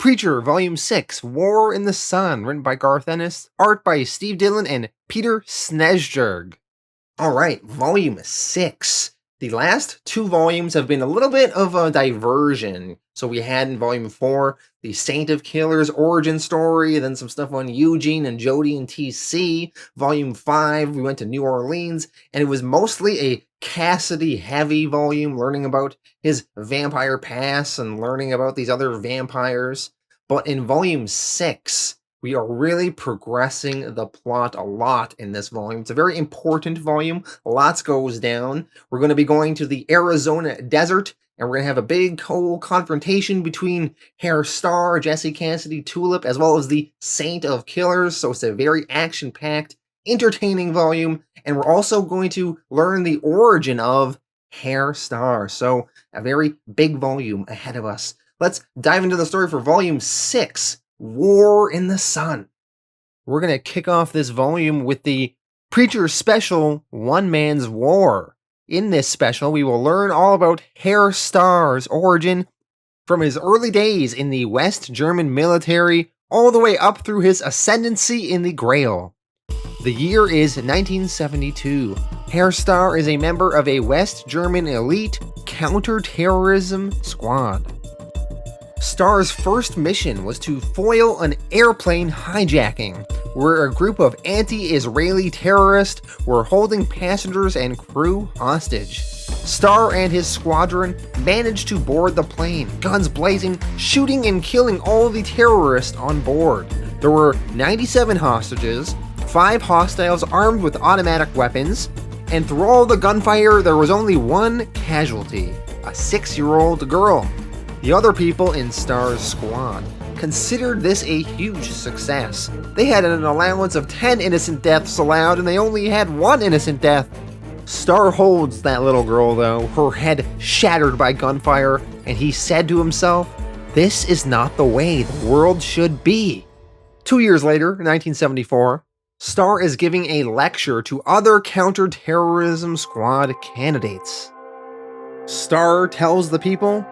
Preacher, Volume 6, War in the Sun, written by Garth Ennis, art by Steve Dillon and Peter Snejbjerg. Alright, Volume 6. The last two volumes have been a little bit of a diversion. So we had in Volume 4, the Saint of Killers origin story, then some stuff on Eugene and Jody and TC. Volume 5, we went to New Orleans, and it was mostly a Cassidy-heavy volume, learning about his vampire past and learning about these other vampires. But in Volume 6, we are really progressing the plot a lot in this volume. It's a very important volume. Lots goes down. We're going to be going to the Arizona desert, and we're going to have a big whole confrontation between Herr Starr, Jesse Cassidy, Tulip, as well as the Saint of Killers. So it's a very action-packed, entertaining volume. And we're also going to learn the origin of Herr Starr. So a very big volume ahead of us. Let's dive into the story for Volume 6. War in the Sun. We're going to kick off this volume with the Preacher Special One Man's War. In this special, we will learn all about Herr Starr's origin from his early days in the West German military all the way up through his ascendancy in the Grail. The year is 1972. Herr Starr is a member of a West German elite counter-terrorism squad. Starr's first mission was to foil an airplane hijacking, where a group of anti-Israeli terrorists were holding passengers and crew hostage. Starr and his squadron managed to board the plane, guns blazing, shooting and killing all the terrorists on board. There were 97 hostages, 5 hostiles armed with automatic weapons, and through all the gunfire there was only one casualty, a 6-year-old girl. The other people in Starr's squad considered this a huge success. They had an allowance of 10 innocent deaths allowed, and they only had 1 innocent death. Starr holds that little girl though, her head shattered by gunfire, and he said to himself, "This is not the way the world should be." 2 years later, 1974, Starr is giving a lecture to other counter-terrorism squad candidates. Starr tells the people,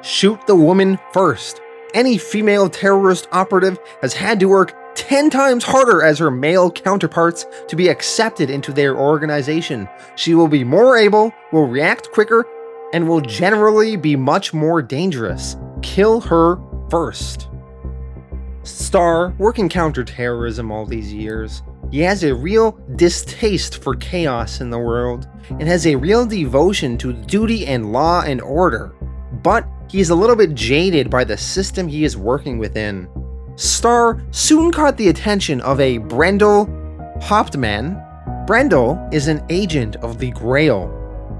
"Shoot the woman first. Any female terrorist operative has had to work 10 times harder as her male counterparts to be accepted into their organization. She will be more able, will react quicker, and will generally be much more dangerous. Kill her first." Starr, working counterterrorism all these years, he has a real distaste for chaos in the world, and has a real devotion to duty and law and order. But he's a little bit jaded by the system he is working within. Starr soon caught the attention of a Brendel Hauptmann. Brendel is an agent of the Grail.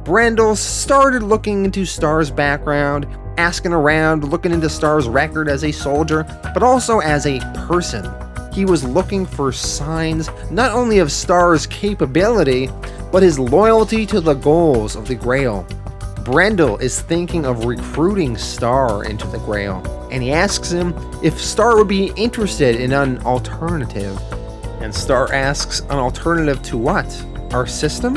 Brendel started looking into Starr's background, asking around, looking into Starr's record as a soldier, but also as a person. He was looking for signs not only of Starr's capability, but his loyalty to the goals of the Grail. Brendel is thinking of recruiting Starr into the Grail, and he asks him if Starr would be interested in an alternative. And Starr asks, an alternative to what? Our system?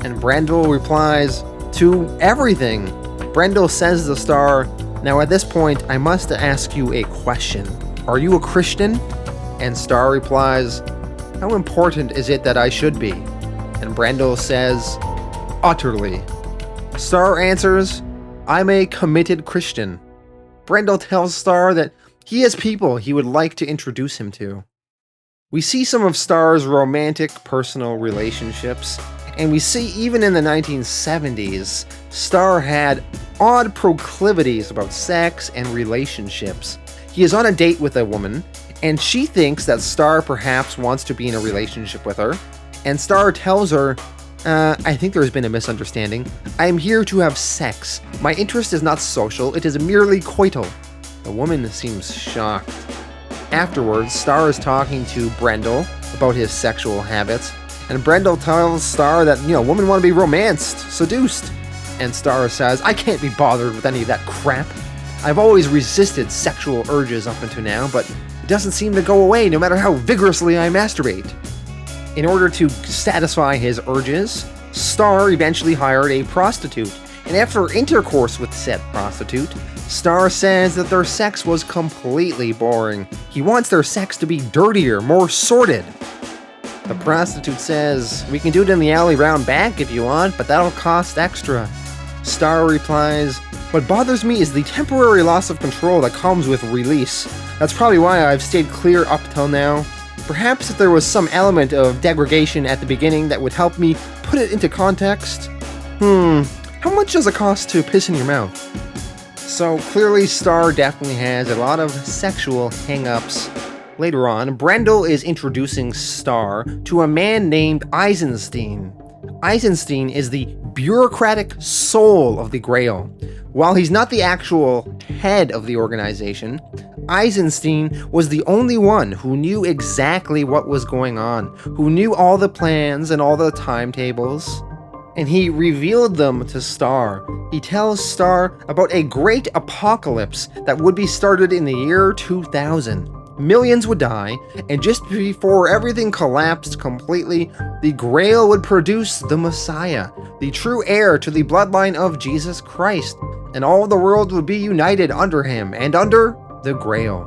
And Brendel replies, to everything. Brendel says to Starr, "Now at this point, I must ask you a question. Are you a Christian?" And Starr replies, "How important is it that I should be?" And Brendel says, "Utterly." Starr answers, "I'm a committed Christian." Brendel tells Starr that he has people he would like to introduce him to. We see some of Starr's romantic personal relationships, and we see even in the 1970s, Starr had odd proclivities about sex and relationships. He is on a date with a woman, and she thinks that Starr perhaps wants to be in a relationship with her, and Starr tells her, "I think there's been a misunderstanding. I am here to have sex. My interest is not social, it is merely coital." The woman seems shocked. Afterwards, Starr is talking to Brendel about his sexual habits, and Brendel tells Starr that, women want to be romanced, seduced. And Starr says, "I can't be bothered with any of that crap. I've always resisted sexual urges up until now, but it doesn't seem to go away no matter how vigorously I masturbate." In order to satisfy his urges, Starr eventually hired a prostitute, and after intercourse with said prostitute, Starr says that their sex was completely boring. He wants their sex to be dirtier, more sordid. The prostitute says, "We can do it in the alley round back if you want, but that'll cost extra." Starr replies, "What bothers me is the temporary loss of control that comes with release. That's probably why I've stayed clear up till now. Perhaps if there was some element of degradation at the beginning that would help me put it into context. How much does it cost to piss in your mouth?" So clearly Starr definitely has a lot of sexual hang-ups. Later on, Brendel is introducing Starr to a man named Eisenstein. Eisenstein is the bureaucratic soul of the Grail. While he's not the actual head of the organization, Eisenstein was the only one who knew exactly what was going on, who knew all the plans and all the timetables. And he revealed them to Starr. He tells Starr about a great apocalypse that would be started in the year 2000. Millions would die, and just before everything collapsed completely, the Grail would produce the Messiah, the true heir to the bloodline of Jesus Christ, and all the world would be united under him and under the Grail.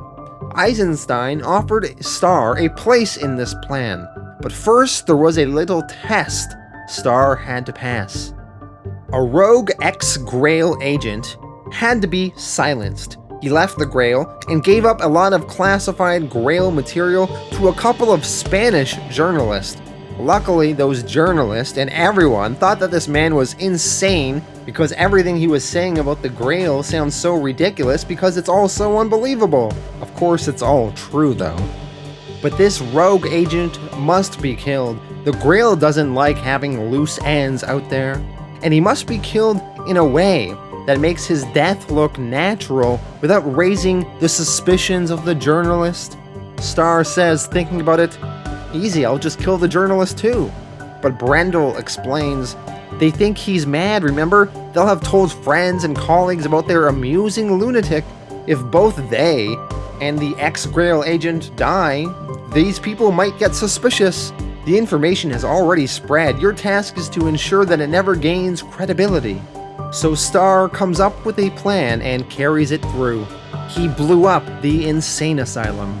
Eisenstein offered Starr a place in this plan, but first there was a little test Starr had to pass. A rogue ex-Grail agent had to be silenced. He left the Grail and gave up a lot of classified Grail material to a couple of Spanish journalists. Luckily, those journalists and everyone thought that this man was insane because everything he was saying about the Grail sounds so ridiculous because it's all so unbelievable. Of course, it's all true though. But this rogue agent must be killed. The Grail doesn't like having loose ends out there, and he must be killed in a way that makes his death look natural without raising the suspicions of the journalist. Starr says, thinking about it, "Easy, I'll just kill the journalist too." But Brendel explains, "They think he's mad, remember? They'll have told friends and colleagues about their amusing lunatic. If both they and the ex-Grail agent die, these people might get suspicious. The information has already spread. Your task is to ensure that it never gains credibility." So Starr comes up with a plan and carries it through. He blew up the insane asylum.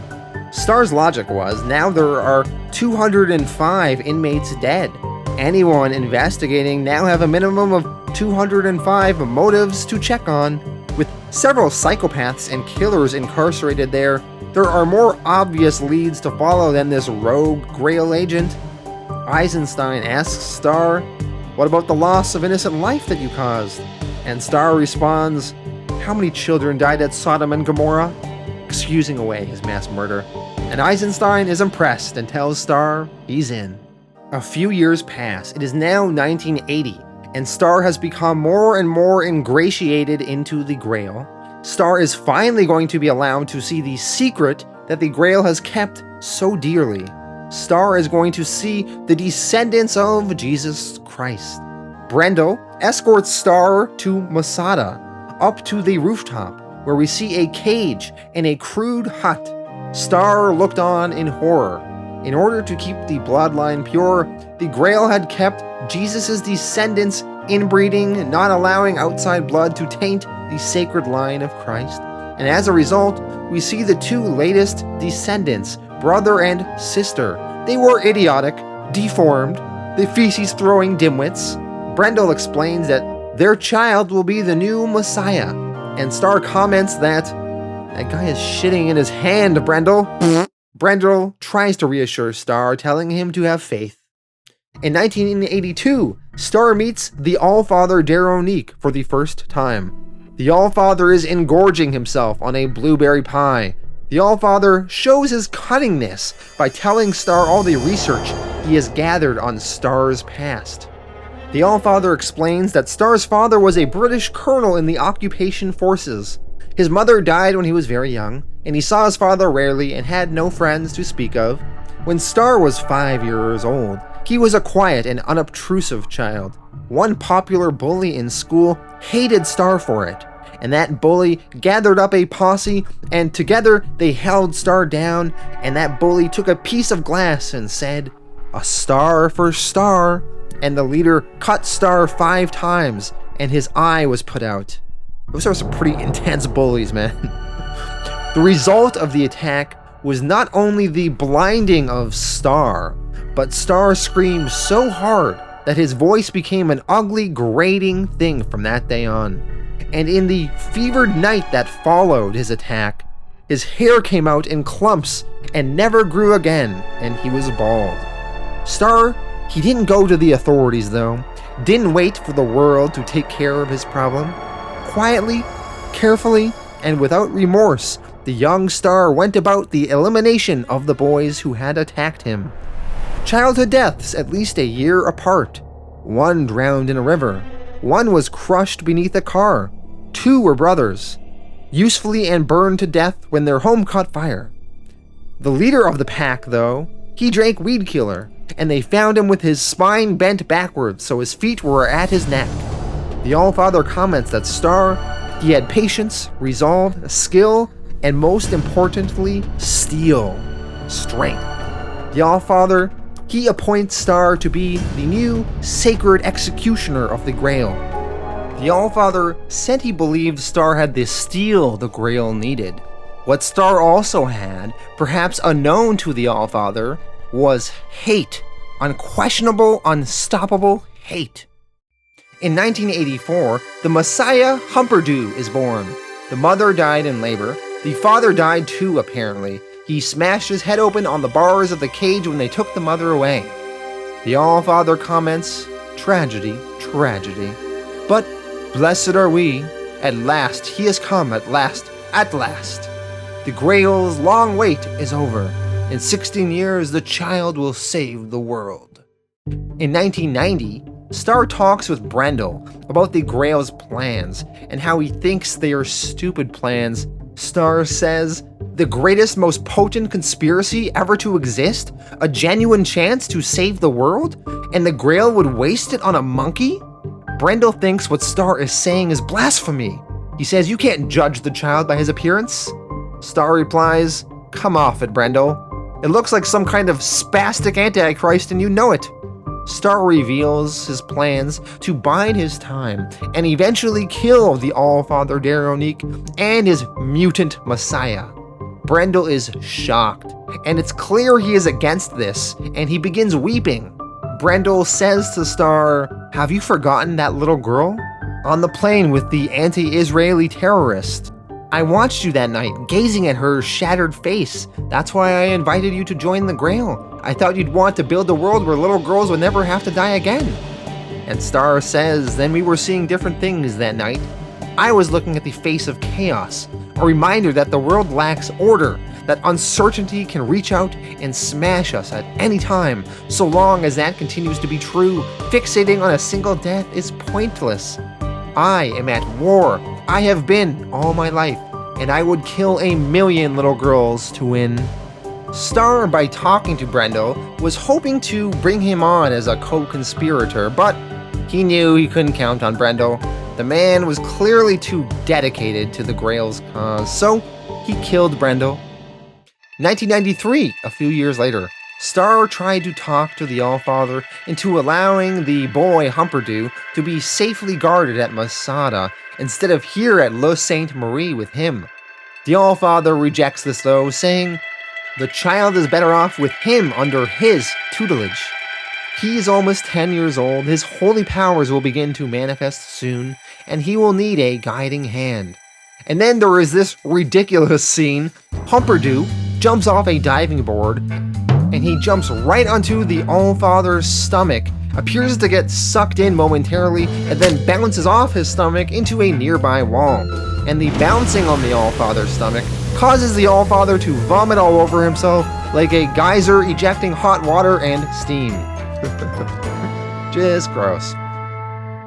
Starr's logic was, now there are 205 inmates dead. Anyone investigating now have a minimum of 205 motives to check on. With several psychopaths and killers incarcerated there are more obvious leads to follow than this rogue Grail agent. Eisenstein asks Starr, "What about the loss of innocent life that you caused?" And Starr responds, "How many children died at Sodom and Gomorrah?" excusing away his mass murder. And Eisenstein is impressed and tells Starr he's in. A few years pass. It is now 1980, and Starr has become more and more ingratiated into the Grail. Starr is finally going to be allowed to see the secret that the Grail has kept so dearly. Starr is going to see the descendants of Jesus Christ. Brendel escorts Starr to Masada, up to the rooftop, where we see a cage and a crude hut. Starr looked on in horror. In order to keep the bloodline pure, the Grail had kept Jesus' descendants inbreeding, not allowing outside blood to taint the sacred line of Christ. And as a result, we see the two latest descendants, brother and sister. They were idiotic, deformed, the feces-throwing dimwits. Brendel explains that their child will be the new Messiah, and Starr comments that guy is shitting in his hand, Brendel. Brendel tries to reassure Starr, telling him to have faith. In 1982, Starr meets the Allfather Deronique for the first time. The Allfather is engorging himself on a blueberry pie. The Allfather shows his cunningness by telling Starr all the research he has gathered on Starr's past. The Allfather explains that Starr's father was a British colonel in the occupation forces. His mother died when he was very young, and he saw his father rarely and had no friends to speak of. When Starr was 5 years old, he was a quiet and unobtrusive child. One popular bully in school hated Starr for it, and that bully gathered up a posse, and together they held Starr down, and that bully took a piece of glass and said, "A star for Starr," and the leader cut Starr 5 times, and his eye was put out. Those are some pretty intense bullies, man. The result of the attack was not only the blinding of Starr, but Starr screamed so hard that his voice became an ugly, grating thing from that day on. And in the fevered night that followed his attack, his hair came out in clumps and never grew again, and he was bald. Starr, he didn't go to the authorities though, didn't wait for the world to take care of his problem. Quietly, carefully, and without remorse, the young Starr went about the elimination of the boys who had attacked him. Childhood deaths at least a year apart. One drowned in a river. One was crushed beneath a car. Two were brothers, usefully and burned to death when their home caught fire. The leader of the pack, though, he drank weed killer, and they found him with his spine bent backwards so his feet were at his neck. The Allfather comments that Starr, he had patience, resolve, skill, and most importantly, steel, strength. The Allfather, he appoints Starr to be the new sacred executioner of the Grail. The Allfather said he believed Starr had the steel the Grail needed. What Starr also had, perhaps unknown to the Allfather, was hate. Unquestionable, unstoppable hate. In 1984, the Messiah Humperdew is born. The mother died in labor. The father died too, apparently. He smashed his head open on the bars of the cage when they took the mother away. The Allfather comments, tragedy, tragedy. But blessed are we. At last, he has come, at last, at last. The Grail's long wait is over. In 16 years, the child will save the world. In 1990, Starr talks with Brendel about the Grail's plans and how he thinks they are stupid plans. Starr says, the greatest, most potent conspiracy ever to exist? A genuine chance to save the world? And the Grail would waste it on a monkey? Brendel thinks what Starr is saying is blasphemy. He says you can't judge the child by his appearance. Starr replies, come off it, Brendel. It looks like some kind of spastic antichrist and you know it. Starr reveals his plans to bide his time and eventually kill the Allfather Daronique and his mutant messiah. Brendel is shocked, and it's clear he is against this, and he begins weeping. Brendel says to Starr, have you forgotten that little girl? On the plane with the anti-Israeli terrorist. I watched you that night, gazing at her shattered face. That's why I invited you to join the Grail. I thought you'd want to build a world where little girls would never have to die again. And Starr says, then we were seeing different things that night. I was looking at the face of chaos, a reminder that the world lacks order, that uncertainty can reach out and smash us at any time. So long as that continues to be true, fixating on a single death is pointless. I am at war. I have been all my life, and I would kill 1,000,000 little girls to win. Starr, by talking to Brendel, was hoping to bring him on as a co-conspirator, but he knew he couldn't count on Brendel. The man was clearly too dedicated to the Grail's cause, so he killed Brendel. 1993, a few years later, Starr tried to talk to the Allfather into allowing the boy Humperdew to be safely guarded at Masada instead of here at Le Sainte Marie with him. The Allfather rejects this though, saying, the child is better off with him under his tutelage. He is almost 10 years old, his holy powers will begin to manifest soon, and he will need a guiding hand. And then there is this ridiculous scene. Humperdew jumps off a diving board, and he jumps right onto the Allfather's stomach, appears to get sucked in momentarily, and then bounces off his stomach into a nearby wall. And the bouncing on the Allfather's stomach causes the Allfather to vomit all over himself like a geyser ejecting hot water and steam. Just gross.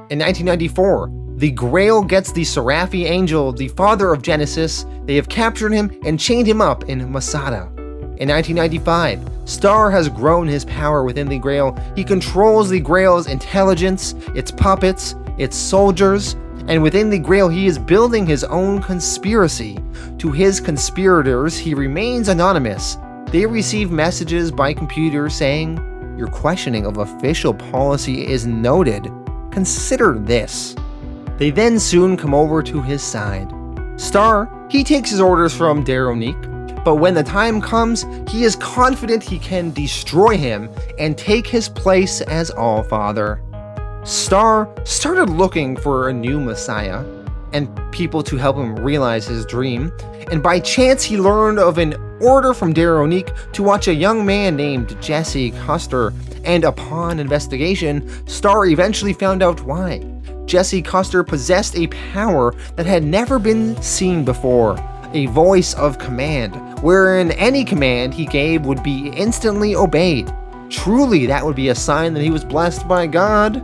In 1994, the Grail gets the Seraphi Angel, the father of Genesis. They have captured him and chained him up in Masada. In 1995, Starr has grown his power within the Grail. He controls the Grail's intelligence, its puppets, its soldiers, and within the Grail he is building his own conspiracy. To his conspirators, he remains anonymous. They receive messages by computer saying, your questioning of official policy is noted. Consider this. They then soon come over to his side. Starr, he takes his orders from Dannymalt, but when the time comes, he is confident he can destroy him and take his place as Allfather. Starr started looking for a new messiah and people to help him realize his dream, and by chance he learned of an order from Dannymalt to watch a young man named Jesse Custer, and upon investigation, Starr eventually found out why. Jesse Custer possessed a power that had never been seen before, a voice of command, wherein any command he gave would be instantly obeyed. Truly, that would be a sign that he was blessed by God,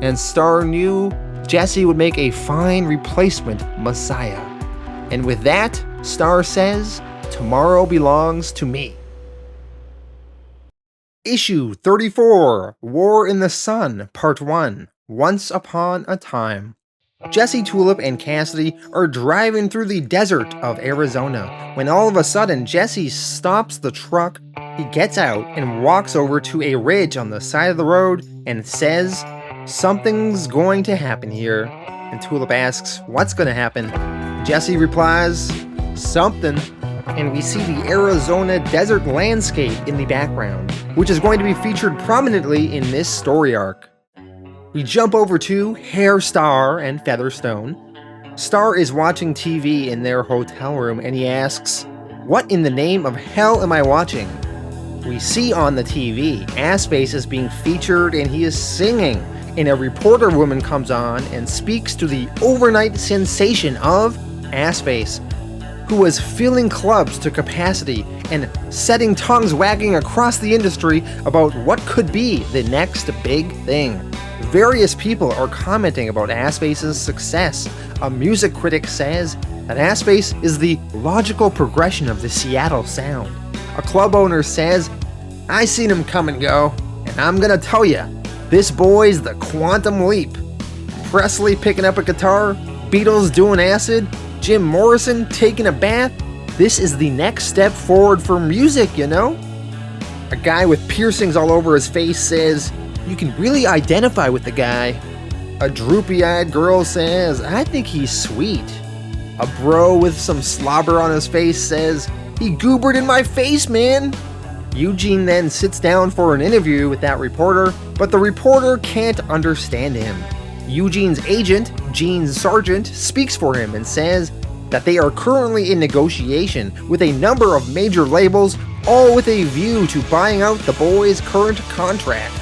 and Starr knew Jesse would make a fine replacement messiah. And with that, Starr says, "Tomorrow belongs to me." Issue 34, War in the Sun, Part 1, Once Upon a Time. Jesse, Tulip, and Cassidy are driving through the desert of Arizona when all of a sudden Jesse stops the truck. He gets out and walks over to a ridge on the side of the road and says, "Something's going to happen here." And Tulip asks, "What's going to happen?" Jesse replies, "Something." And we see the Arizona desert landscape in the background, which is going to be featured prominently in this story arc. We jump over to Herr Starr and Featherstone. Starr is watching TV in their hotel room and he asks, "What in the name of hell am I watching?" We see on the TV, Arsefaced is being featured and he is singing, and a reporter woman comes on and speaks to the overnight sensation of Arsefaced, who was filling clubs to capacity and setting tongues wagging across the industry about what could be the next big thing. Various people are commenting about Arsefaced's success. A music critic says that Arsefaced is the logical progression of the Seattle sound. A club owner says, "I seen him come and go, and I'm gonna tell ya, this boy's the quantum leap." Presley picking up a guitar, Beatles doing acid, Jim Morrison taking a bath. This is the next step forward for music, you know? A guy with piercings all over his face says, "You can really identify with the guy." A droopy-eyed girl says, "I think he's sweet." A bro with some slobber on his face says, "He goobered in my face, man." Eugene then sits down for an interview with that reporter, but the reporter can't understand him. Eugene's agent, Gene Sargent, speaks for him and says that they are currently in negotiation with a number of major labels, all with a view to buying out the boy's current contract.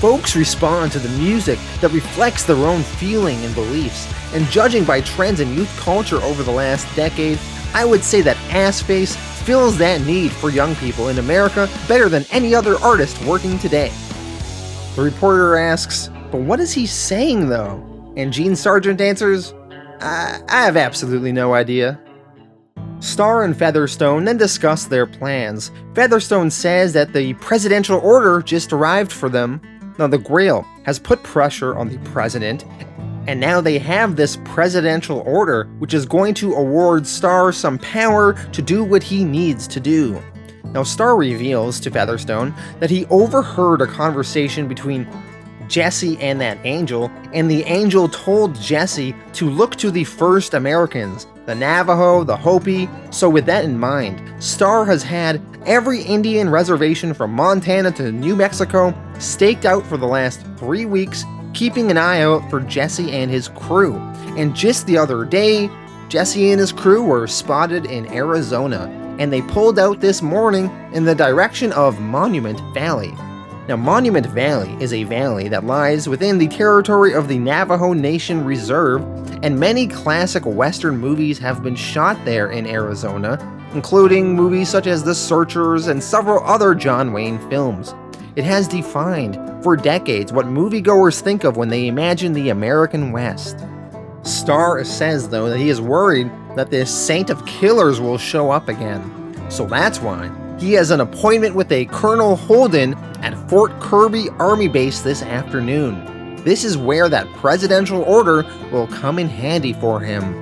Folks respond to the music that reflects their own feeling and beliefs, and judging by trends in youth culture over the last decade, I would say that Arsefaced fills that need for young people in America better than any other artist working today. The reporter asks, "But what is he saying though?" And Gene Sargent answers, I have absolutely no idea." Starr and Featherstone then discuss their plans. Featherstone says that the presidential order just arrived for them. Now the Grail has put pressure on the president, and now they have this presidential order, which is going to award Starr some power to do what he needs to do. Now Starr reveals to Featherstone that he overheard a conversation between Jesse and that angel, and the angel told Jesse to look to the first Americans, the Navajo, the Hopi. So with that in mind, Starr has had every Indian reservation from Montana to New Mexico staked out for the last 3 weeks, keeping an eye out for Jesse and his crew. And just the other day, Jesse and his crew were spotted in Arizona, and they pulled out this morning in the direction of Monument Valley. Now, Monument Valley is a valley that lies within the territory of the Navajo Nation Reserve, and many classic Western movies have been shot there in Arizona, including movies such as The Searchers and several other John Wayne films. It has defined, for decades, what moviegoers think of when they imagine the American West. Starr says, though, that he is worried that this saint of killers will show up again. So that's why he has an appointment with a Colonel Holden at Fort Kirby Army Base this afternoon. This is where that presidential order will come in handy for him.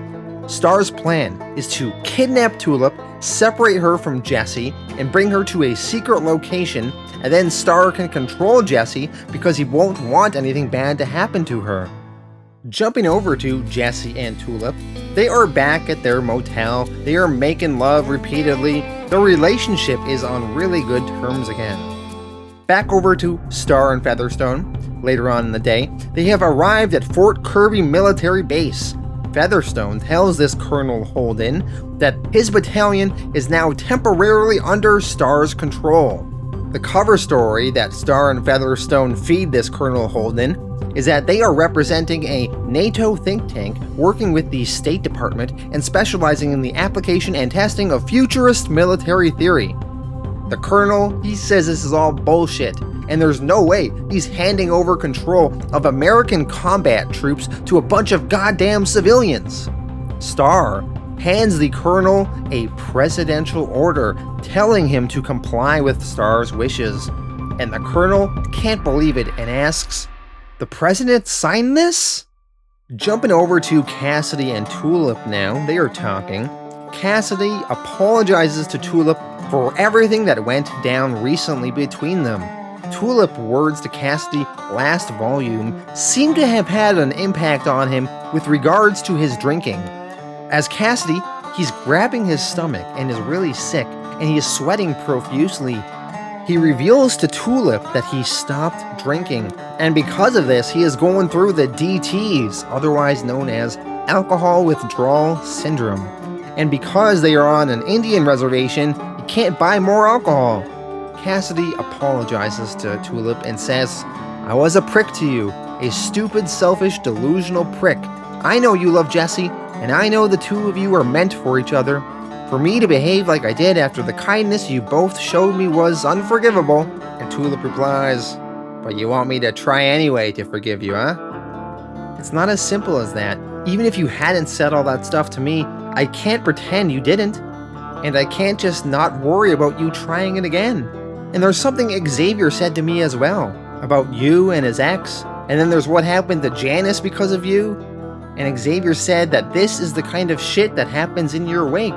Starr's plan is to kidnap Tulip, separate her from Jesse, and bring her to a secret location, and then Starr can control Jesse because he won't want anything bad to happen to her. Jumping over to Jesse and Tulip, they are back at their motel. They are making love repeatedly. Their relationship is on really good terms again. Back over to Starr and Featherstone. Later on in the day, they have arrived at Fort Kirby Military Base. Featherstone tells this Colonel Holden that his battalion is now temporarily under Starr's control. The cover story that Starr and Featherstone feed this Colonel Holden is that they are representing a NATO think tank working with the State Department and specializing in the application and testing of futurist military theory. The Colonel, he says this is all bullshit, and there's no way he's handing over control of American combat troops to a bunch of goddamn civilians. Starr hands the Colonel a presidential order telling him to comply with Starr's wishes, and the Colonel can't believe it and asks, "The President signed this?" Jumping over to Cassidy and Tulip now, they are talking. Cassidy apologizes to Tulip for everything that went down recently between them. Tulip words to Cassidy last volume seem to have had an impact on him with regards to his drinking. As Cassidy, he's grabbing his stomach and is really sick, and he is sweating profusely. He reveals to Tulip that he stopped drinking, and because of this, he is going through the DTs, otherwise known as alcohol withdrawal syndrome. And because they are on an Indian reservation, he can't buy more alcohol. Cassidy apologizes to Tulip and says, "I was a prick to you, a stupid, selfish, delusional prick. I know you love Jesse, and I know the two of you are meant for each other. For me to behave like I did after the kindness you both showed me was unforgivable." And Tulip replies, "But you want me to try anyway to forgive you, huh?" It's not as simple as that. Even if you hadn't said all that stuff to me, I can't pretend you didn't. And I can't just not worry about you trying it again. And there's something Xavier said to me as well, about you and his ex. And then there's what happened to Janice because of you. And Xavier said that this is the kind of shit that happens in your wake.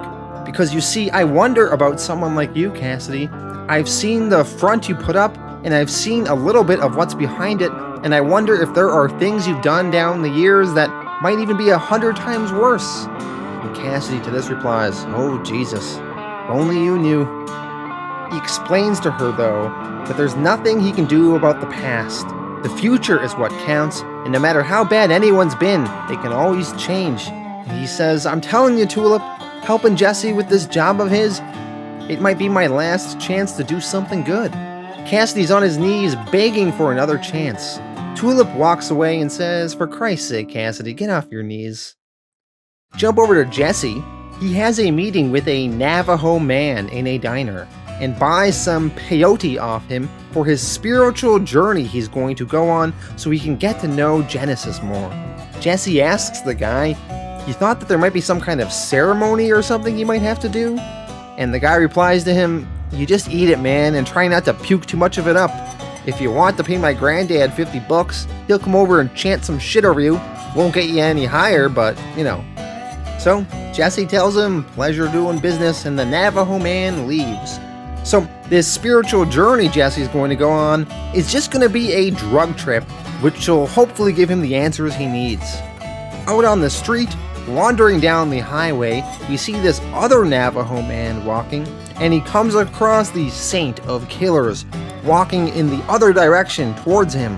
Because you see, I wonder about someone like you, Cassidy. I've seen the front you put up, and I've seen a little bit of what's behind it, and I wonder if there are things you've done down the years that might even be 100 times worse. And Cassidy to this replies, "Oh Jesus, if only you knew." He explains to her, though, that there's nothing he can do about the past. The future is what counts, and no matter how bad anyone's been, they can always change. And he says, "I'm telling you, Tulip, helping Jesse with this job of his, it might be my last chance to do something good." Cassidy's on his knees begging for another chance. Tulip walks away and says, "For Christ's sake, Cassidy, get off your knees." Jump over to Jesse. He has a meeting with a Navajo man in a diner and buys some peyote off him for his spiritual journey he's going to go on so he can get to know Genesis more. Jesse asks the guy, he thought that there might be some kind of ceremony or something he might have to do? And the guy replies to him, "You just eat it, man, and try not to puke too much of it up. If you want to pay my granddad $50, he'll come over and chant some shit over you. Won't get you any higher, but, you know." So Jesse tells him, "Pleasure doing business," and the Navajo man leaves. So this spiritual journey Jesse's going to go on is just going to be a drug trip, which will hopefully give him the answers he needs. Out on the street, wandering down the highway, we see this other Navajo man walking, and he comes across the Saint of Killers, walking in the other direction towards him.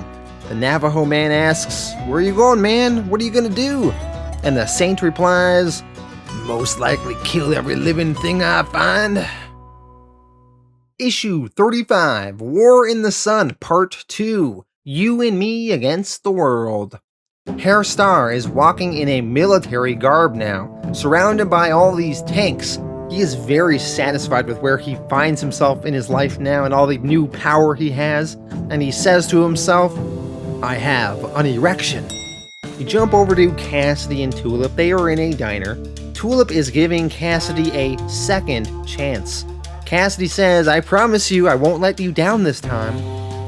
The Navajo man asks, "Where are you going, man? What are you gonna do?" And the Saint replies, "Most likely kill every living thing I find." Issue 35, War in the Sun, Part 2, You and Me Against the World. Herr Starr is walking in a military garb now, surrounded by all these tanks. He is very satisfied with where he finds himself in his life now and all the new power he has, and he says to himself, "I have an erection." You jump over to Cassidy and Tulip. They are in a diner. Tulip is giving Cassidy a second chance. Cassidy says, "I promise you I won't let you down this time."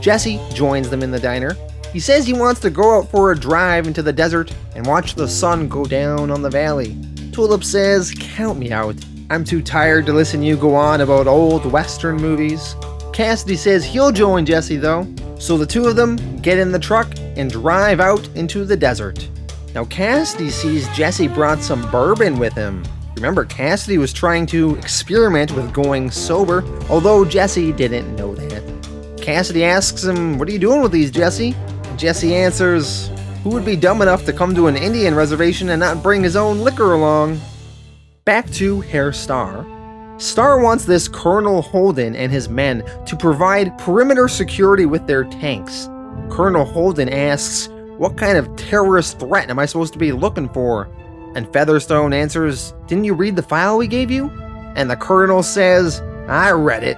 Jesse joins them in the diner. He says he wants to go out for a drive into the desert and watch the sun go down on the valley. Tulip says, "Count me out. I'm too tired to listen you go on about old Western movies." Cassidy says he'll join Jesse though, so the two of them get in the truck and drive out into the desert. Now Cassidy sees Jesse brought some bourbon with him. Remember, Cassidy was trying to experiment with going sober, although Jesse didn't know that. Cassidy asks him, "What are you doing with these, Jesse?" And Jesse answers, "Who would be dumb enough to come to an Indian reservation and not bring his own liquor along?" Back to Herr Starr. Starr wants this Colonel Holden and his men to provide perimeter security with their tanks. Colonel Holden asks, "What kind of terrorist threat am I supposed to be looking for?" And Featherstone answers, "Didn't you read the file we gave you?" And the Colonel says, "I read it.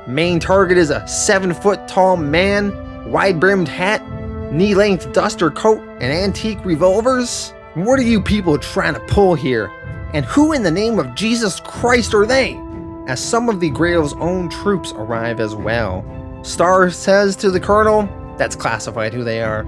Main target is a 7-foot tall man, wide-brimmed hat, knee-length duster coat, and antique revolvers? What are you people trying to pull here? And who in the name of Jesus Christ are they?" As some of the Grail's own troops arrive as well. Starr says to the Colonel, "That's classified who they are."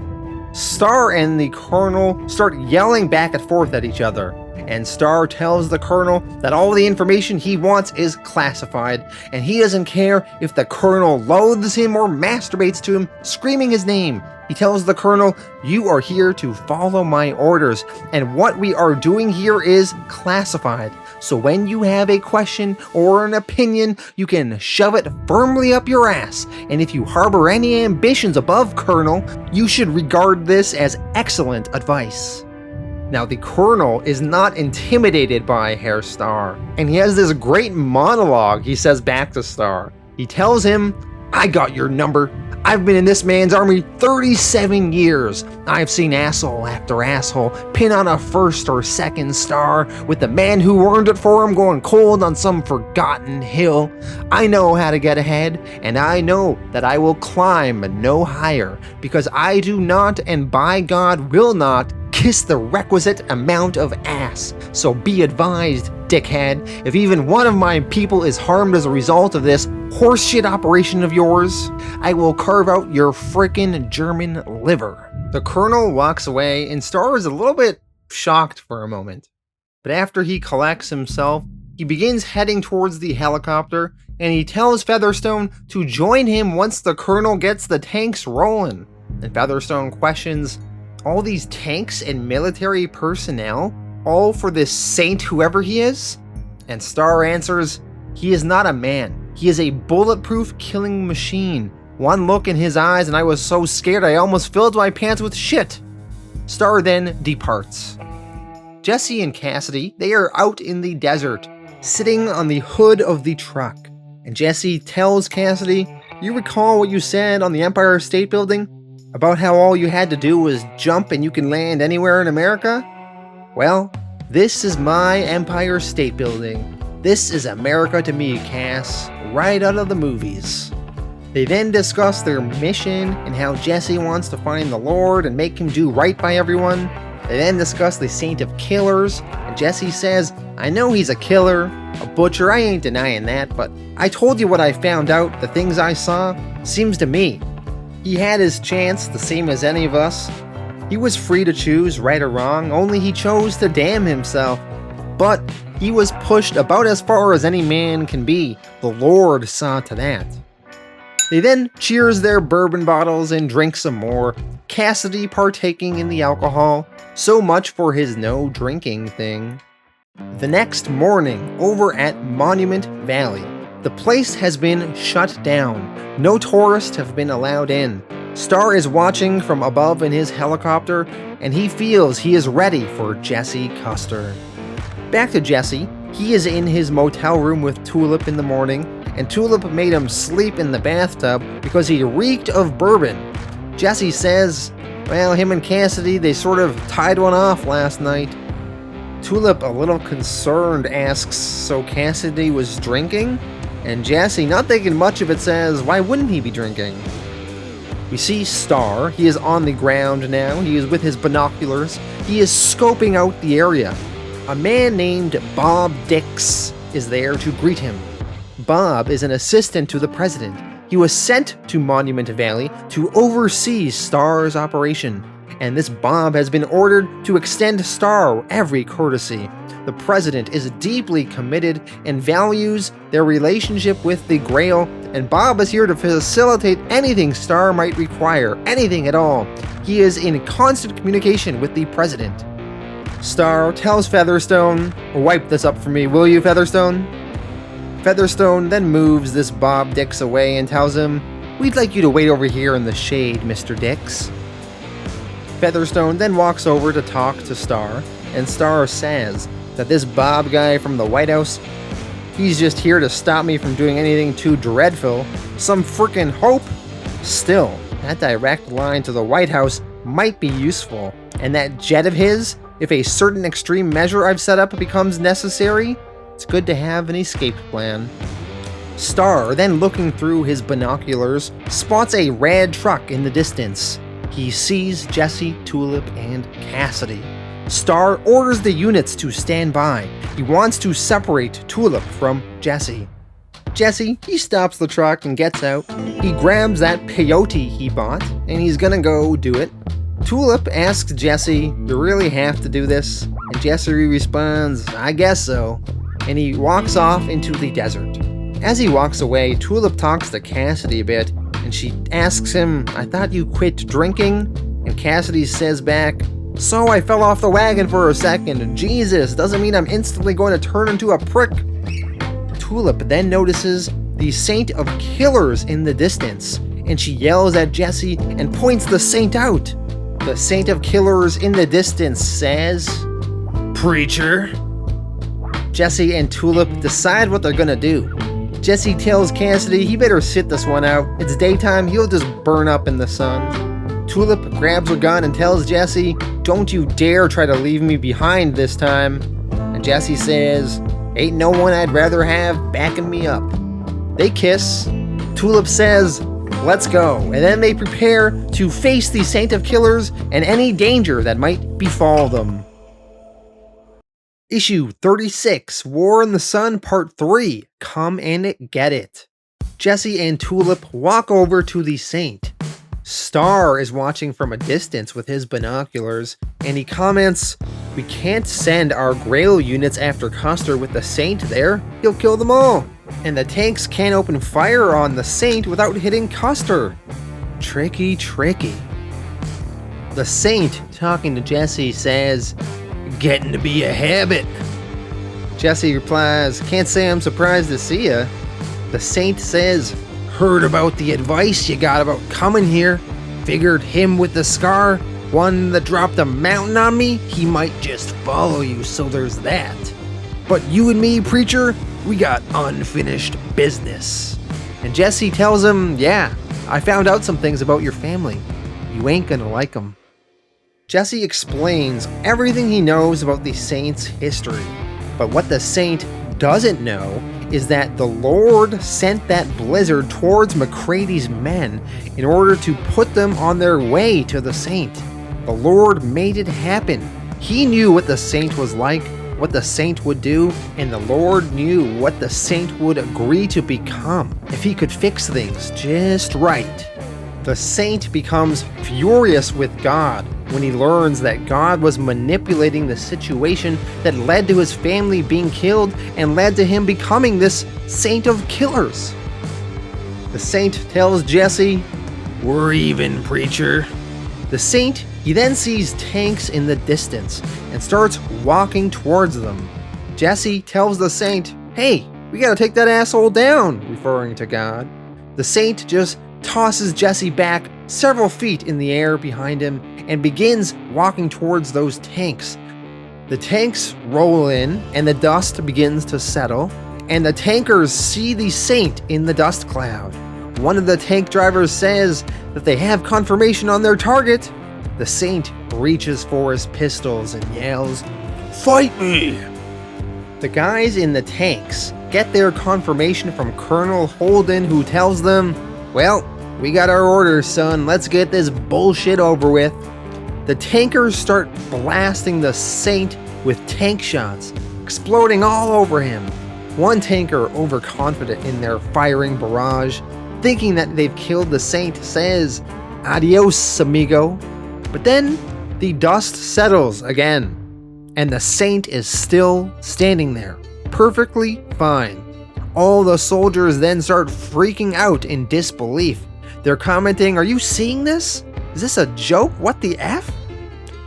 Starr and the Colonel start yelling back and forth at each other, and Starr tells the Colonel that all the information he wants is classified, and he doesn't care if the Colonel loathes him or masturbates to him, screaming his name. He tells the Colonel, "You are here to follow my orders, and what we are doing here is classified. So when you have a question or an opinion, you can shove it firmly up your ass. And if you harbor any ambitions above Colonel, you should regard this as excellent advice." Now the Colonel is not intimidated by Herr Starr, and he has this great monologue he says back to Starr. He tells him, "I got your number. I've been in this man's army 37 years. I've seen asshole after asshole pin on a 1st or 2nd star, with the man who earned it for him going cold on some forgotten hill. I know how to get ahead, and I know that I will climb no higher, because I do not, and by God will not, kiss the requisite amount of ass. So be advised, dickhead, if even one of my people is harmed as a result of this horseshit operation of yours, I will carve out your frickin' German liver." The Colonel walks away, and Starr is a little bit shocked for a moment. But after he collects himself, he begins heading towards the helicopter, and he tells Featherstone to join him once the Colonel gets the tanks rolling. And Featherstone questions, "All these tanks and military personnel, all for this saint whoever he is?" And Starr answers, "He is not a man. He is a bulletproof killing machine. One look in his eyes and I was so scared I almost filled my pants with shit." Starr then departs. Jesse and Cassidy, they are out in the desert, sitting on the hood of the truck. And Jesse tells Cassidy, "You recall what you said on the Empire State Building? About how all you had to do was jump and you can land anywhere in America? Well, this is my Empire State Building. This is America to me, Cass, right out of the movies." They then discuss their mission and how Jesse wants to find the Lord and make him do right by everyone. They then discuss the Saint of Killers, and Jesse says, "I know he's a killer, a butcher, I ain't denying that, but I told you what I found out, the things I saw. Seems to me he had his chance, the same as any of us. He was free to choose right or wrong, only he chose to damn himself. But he was pushed about as far as any man can be. The Lord saw to that." They then cheers their bourbon bottles and drink some more, Cassidy partaking in the alcohol. So much for his no drinking thing. The next morning, over at Monument Valley, the place has been shut down. No tourists have been allowed in. Starr is watching from above in his helicopter, and he feels he is ready for Jesse Custer. Back to Jesse. He is in his motel room with Tulip in the morning, and Tulip made him sleep in the bathtub because he reeked of bourbon. Jesse says, well, him and Cassidy, they sort of tied one off last night. Tulip, a little concerned, asks, so Cassidy was drinking? And Jesse, not thinking much of it, says, why wouldn't he be drinking? We see Starr. He is on the ground now. He is with his binoculars. He is scoping out the area. A man named Bob Dix is there to greet him. Bob is an assistant to the president. He was sent to Monument Valley to oversee Starr's operation, and this Bob has been ordered to extend Starr every courtesy. The president is deeply committed and values their relationship with the Grail, and Bob is here to facilitate anything Starr might require, anything at all. He is in constant communication with the president. Starr tells Featherstone, "Wipe this up for me, will you, Featherstone?" Featherstone then moves this Bob Dix away and tells him, "We'd like you to wait over here in the shade, Mr. Dix." Featherstone then walks over to talk to Starr, and Starr says that this Bob guy from the White House, he's just here to stop me from doing anything too dreadful. Some frickin' hope? Still, that direct line to the White House might be useful, and that jet of his, if a certain extreme measure I've set up becomes necessary, it's good to have an escape plan. Starr, then looking through his binoculars, spots a rad truck in the distance. He sees Jesse, Tulip, and Cassidy. Starr orders the units to stand by. He wants to separate Tulip from Jesse. Jesse, he stops the truck and gets out. He grabs that peyote he bought, and he's gonna go do it. Tulip asks Jesse, "You really have to do this?" And Jesse responds, "I guess so." And he walks off into the desert. As he walks away, Tulip talks to Cassidy a bit, and she asks him, "I thought you quit drinking?" And Cassidy says back, "So I fell off the wagon for a second. Jesus, doesn't mean I'm instantly going to turn into a prick." Tulip then notices the Saint of Killers in the distance, and she yells at Jesse and points the Saint out. The Saint of Killers in the distance says, "Preacher." Jesse and Tulip decide what they're gonna do. Jesse tells Cassidy he better sit this one out. It's daytime, he'll just burn up in the sun. Tulip grabs her gun and tells Jesse, "Don't you dare try to leave me behind this time." And Jesse says, "Ain't no one I'd rather have backing me up." They kiss. Tulip says, "Let's go," and then they prepare to face the Saint of Killers and any danger that might befall them. Issue 36, War in the Sun Part 3, Come and Get It. Jesse and Tulip walk over to the Saint. Starr is watching from a distance with his binoculars, and he comments, "We can't send our Grail units after Custer with the Saint there. He'll kill them all. And the tanks can't open fire on the Saint without hitting Custer. Tricky, tricky." The Saint, talking to Jesse, says, "Getting to be a habit." Jesse replies, "Can't say I'm surprised to see ya." The Saint says, "Heard about the advice you got about coming here. Figured him with the scar, one that dropped a mountain on me, he might just follow you, so there's that. But you and me, preacher, we got unfinished business." And Jesse tells him, "Yeah, I found out some things about your family. You ain't gonna like them." Jesse explains everything he knows about the Saint's history, but what the Saint doesn't know is that the Lord sent that blizzard towards McCrady's men in order to put them on their way to the Saint. The Lord made it happen. He knew what the Saint was like, what the Saint would do, and the Lord knew what the Saint would agree to become if he could fix things just right. The Saint becomes furious with God when he learns that God was manipulating the situation that led to his family being killed and led to him becoming this Saint of Killers. The Saint tells Jesse, "We're even, preacher." The Saint, he then sees tanks in the distance and starts walking towards them. Jesse tells the Saint, "Hey, we gotta take that asshole down," referring to God. The Saint just tosses Jesse back several feet in the air behind him and begins walking towards those tanks. The tanks roll in and the dust begins to settle, and the tankers see the Saint in the dust cloud. One of the tank drivers says that they have confirmation on their target. The Saint reaches for his pistols and yells, "Fight me!" The guys in the tanks get their confirmation from Colonel Holden, who tells them, "Well, we got our orders, son. Let's get this bullshit over with." The tankers start blasting the Saint with tank shots, exploding all over him. One tanker, overconfident in their firing barrage, thinking that they've killed the Saint, says, "Adios, amigo." But then the dust settles again, and the Saint is still standing there, perfectly fine. All the soldiers then start freaking out in disbelief. They're commenting, "Are you seeing this? Is this a joke? What the F?"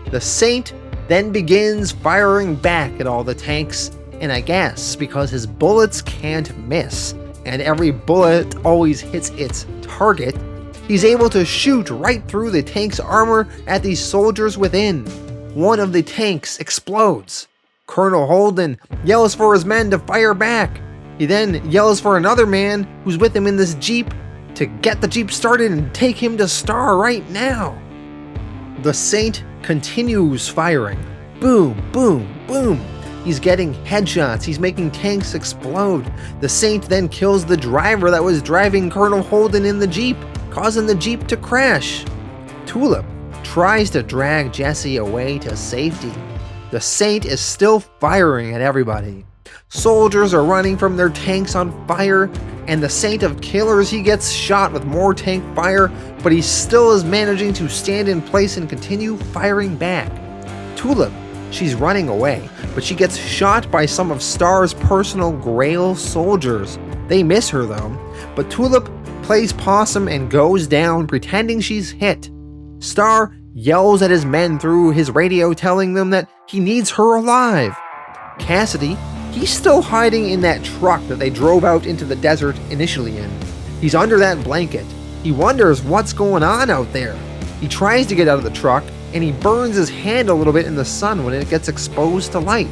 The Saint then begins firing back at all the tanks, and I guess because his bullets can't miss, and every bullet always hits its target, he's able to shoot right through the tank's armor at the soldiers within. One of the tanks explodes. Colonel Holden yells for his men to fire back. He then yells for another man who's with him in this jeep to get the jeep started and take him to Starr right now. The Saint continues firing. Boom, boom, boom. He's getting headshots, he's making tanks explode. The Saint then kills the driver that was driving Colonel Holden in the jeep, causing the jeep to crash. Tulip tries to drag Jesse away to safety. The Saint is still firing at everybody. Soldiers are running from their tanks on fire, and the Saint of Killers, he gets shot with more tank fire, but he still is managing to stand in place and continue firing back. Tulip, she's running away, but she gets shot by some of Starr's personal Grail soldiers. They miss her though, but Tulip plays possum and goes down pretending she's hit. Starr yells at his men through his radio telling them that he needs her alive. Cassidy, he's still hiding in that truck that they drove out into the desert initially in. He's under that blanket. He wonders what's going on out there. He tries to get out of the truck, and he burns his hand a little bit in the sun when it gets exposed to light.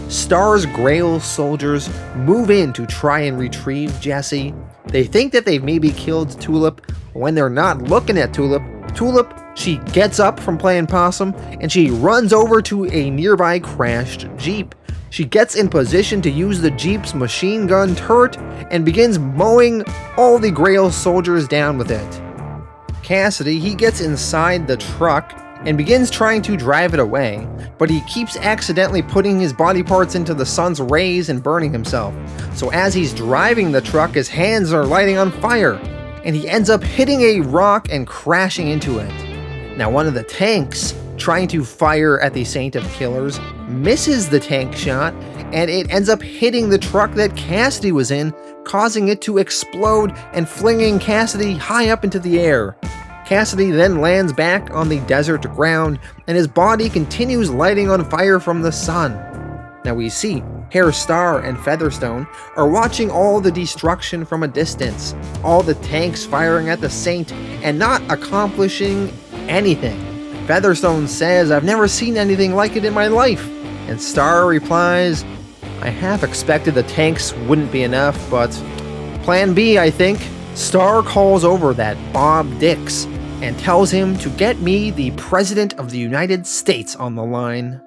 Starr's Grail soldiers move in to try and retrieve Jesse. They think that they've maybe killed Tulip. When they're not looking at Tulip, she gets up from playing possum and she runs over to a nearby crashed jeep. She gets in position to use the jeep's machine gun turret and begins mowing all the Grail soldiers down with it. Cassidy, he gets inside the truck and begins trying to drive it away, but he keeps accidentally putting his body parts into the sun's rays and burning himself. So as he's driving the truck, his hands are lighting on fire, and he ends up hitting a rock and crashing into it. Now one of the tanks trying to fire at the Saint of Killers misses the tank shot, and it ends up hitting the truck that Cassidy was in, causing it to explode and flinging Cassidy high up into the air. Cassidy then lands back on the desert ground, and his body continues lighting on fire from the sun. Now we see Herr Starr and Featherstone are watching all the destruction from a distance, all the tanks firing at the Saint and not accomplishing anything. Featherstone says, "I've never seen anything like it in my life," and Starr replies, "I half expected the tanks wouldn't be enough, but plan B, I think." Starr calls over that Bob Dix and tells him to get me the President of the United States on the line.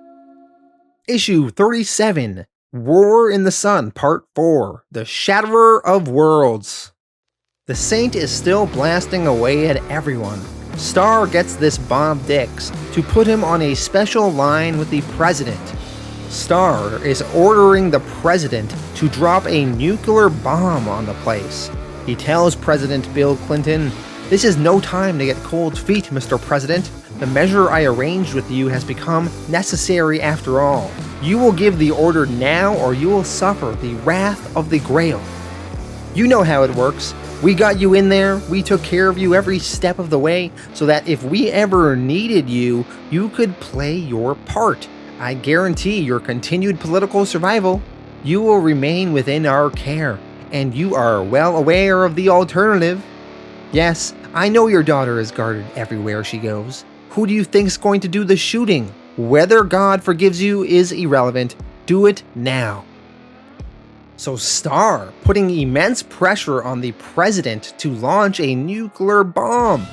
Issue 37, War in the Sun, Part 4, The Shatterer of Worlds. The Saint is still blasting away at everyone. Starr gets this Bob Dix to put him on a special line with the President. Starr is ordering the President to drop a nuclear bomb on the place. He tells President Bill Clinton, "This is no time to get cold feet, Mr. President. The measure I arranged with you has become necessary after all. You will give the order now or you will suffer the wrath of the Grail. You know how it works. We got you in there, we took care of you every step of the way, so that if we ever needed you, you could play your part. I guarantee your continued political survival. You will remain within our care, and you are well aware of the alternative. Yes, I know your daughter is guarded everywhere she goes. Who do you think's going to do the shooting? Whether God forgives you is irrelevant. Do it now." So Starr putting immense pressure on the President to launch a nuclear bomb.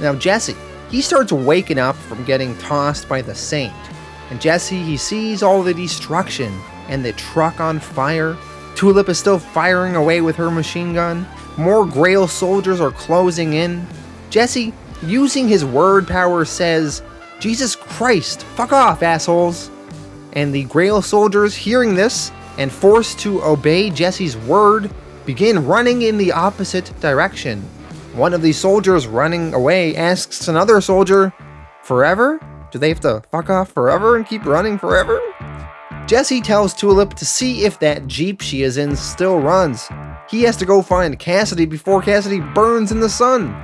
Now Jesse, he starts waking up from getting tossed by the Saint. And Jesse, he sees all the destruction and the truck on fire. Tulip is still firing away with her machine gun. More Grail soldiers are closing in. Jesse, using his word power, says, "Jesus Christ, fuck off, assholes." And the Grail soldiers, hearing this and forced to obey Jesse's word, begin running in the opposite direction. One of the soldiers running away asks another soldier, "Forever? Do they have to fuck off forever and keep running forever?" Jesse tells Tulip to see if that Jeep she is in still runs. He has to go find Cassidy before Cassidy burns in the sun.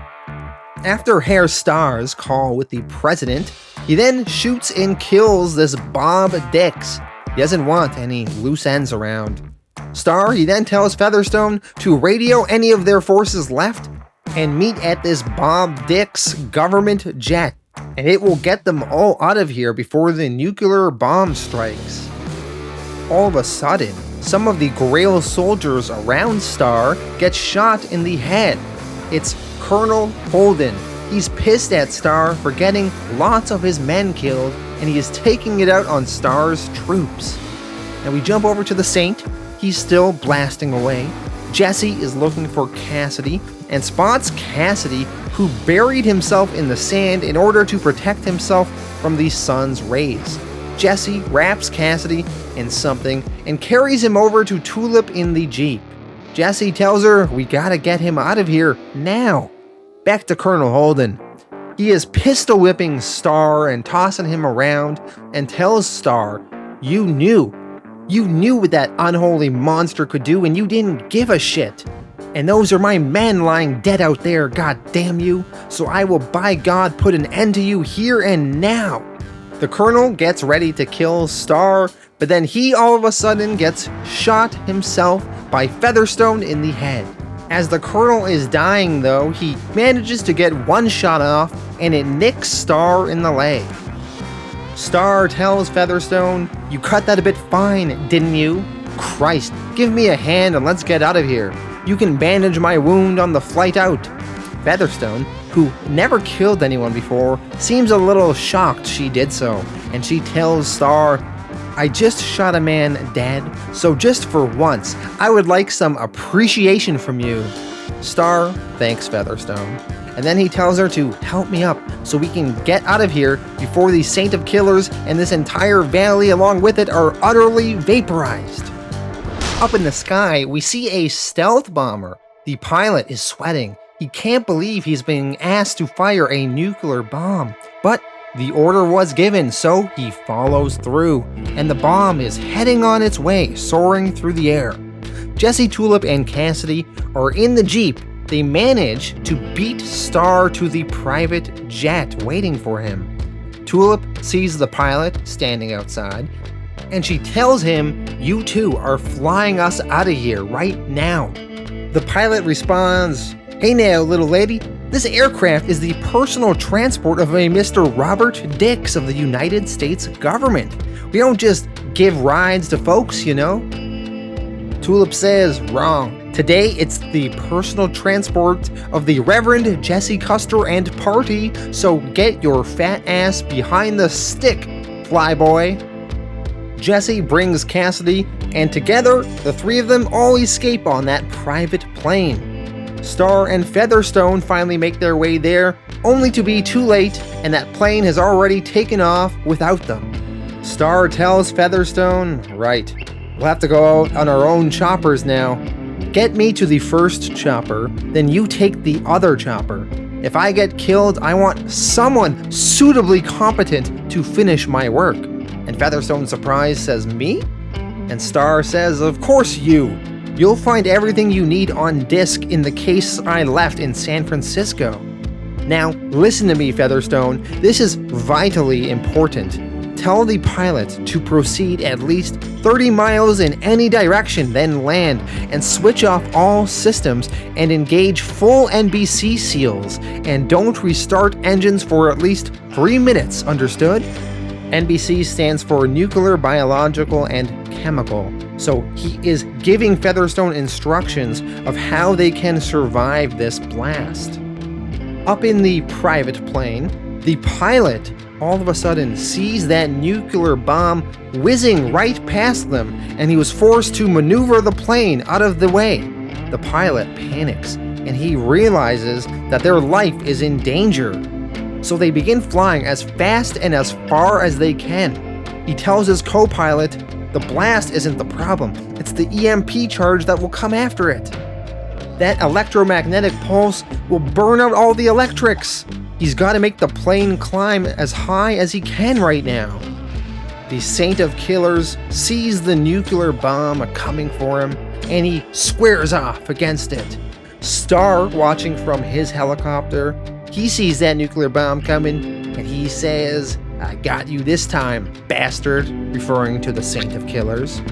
After Herr Starr's call with the President, He then shoots and kills this Bob Dix. He doesn't want any loose ends around. Starr, he then tells Featherstone to radio any of their forces left and meet at this Bob Dix government jet, and it will get them all out of here before the nuclear bomb strikes. All of a sudden, some of the Grail soldiers around Starr get shot in the head. It's Colonel Holden. He's pissed at Starr for getting lots of his men killed, and he is taking it out on Starr's troops. Now we jump over to the Saint. He's still blasting away. Jesse is looking for Cassidy and spots Cassidy, who buried himself in the sand in order to protect himself from the sun's rays. Jesse wraps Cassidy in something and carries him over to Tulip in the Jeep. Jesse tells her, we gotta get him out of here now. Back to Colonel Holden. He is pistol whipping Starr and tossing him around and tells Starr, you knew what that unholy monster could do and you didn't give a shit. And those are my men lying dead out there, god damn you. So I will by God put an end to you here and now. The Colonel gets ready to kill Starr, but then he all of a sudden gets shot himself by Featherstone in the head. As the Colonel is dying though, he manages to get one shot off and it nicks Starr in the leg. Starr tells Featherstone, you cut that a bit fine, didn't you? Christ, give me a hand and let's get out of here. You can bandage my wound on the flight out. Featherstone, who never killed anyone before, seems a little shocked she did so, and she tells Starr, I just shot a man dead, so just for once, I would like some appreciation from you. Starr thanks Featherstone, and then he tells her to help me up so we can get out of here before the Saint of Killers and this entire valley along with it are utterly vaporized. Up in the sky, we see a stealth bomber. The pilot is sweating. He can't believe he's being asked to fire a nuclear bomb, but the order was given, so he follows through, and the bomb is heading on its way, soaring through the air. Jesse, Tulip, and Cassidy are in the Jeep. They manage to beat Starr to the private jet waiting for him. Tulip sees the pilot standing outside, and she tells him, you two are flying us out of here right now. The pilot responds, hey now, little lady, this aircraft is the personal transport of a Mr. Robert Dix of the United States government. We don't just give rides to folks, you know. Tulip says, wrong. Today it's the personal transport of the Reverend Jesse Custer and party, so get your fat ass behind the stick, flyboy. Jesse brings Cassidy, and together, the three of them all escape on that private plane. Starr and Featherstone finally make their way there, only to be too late, and that plane has already taken off without them. Starr tells Featherstone, right, we'll have to go out on our own choppers now. Get me to the first chopper, then you take the other chopper. If I get killed, I want someone suitably competent to finish my work. And Featherstone, surprised, says, me? And Starr says, of course you. You'll find everything you need on disk in the case I left in San Francisco. Now, listen to me, Featherstone. This is vitally important. Tell the pilot to proceed at least 30 miles in any direction, then land, and switch off all systems and engage full NBC seals, and don't restart engines for at least 3 minutes, understood? NBC stands for Nuclear, Biological, and Chemical. So he is giving Featherstone instructions of how they can survive this blast. Up in the private plane, the pilot all of a sudden sees that nuclear bomb whizzing right past them, and he was forced to maneuver the plane out of the way. The pilot panics, and he realizes that their life is in danger. So they begin flying as fast and as far as they can. He tells his co-pilot, the blast isn't the problem, it's the EMP charge that will come after it. That electromagnetic pulse will burn out all the electrics. He's got to make the plane climb as high as he can right now. The Saint of Killers sees the nuclear bomb coming for him, and he squares off against it. Starr, watching from his helicopter, he sees that nuclear bomb coming, and he says, I got you this time, bastard, referring to the Saint of Killers.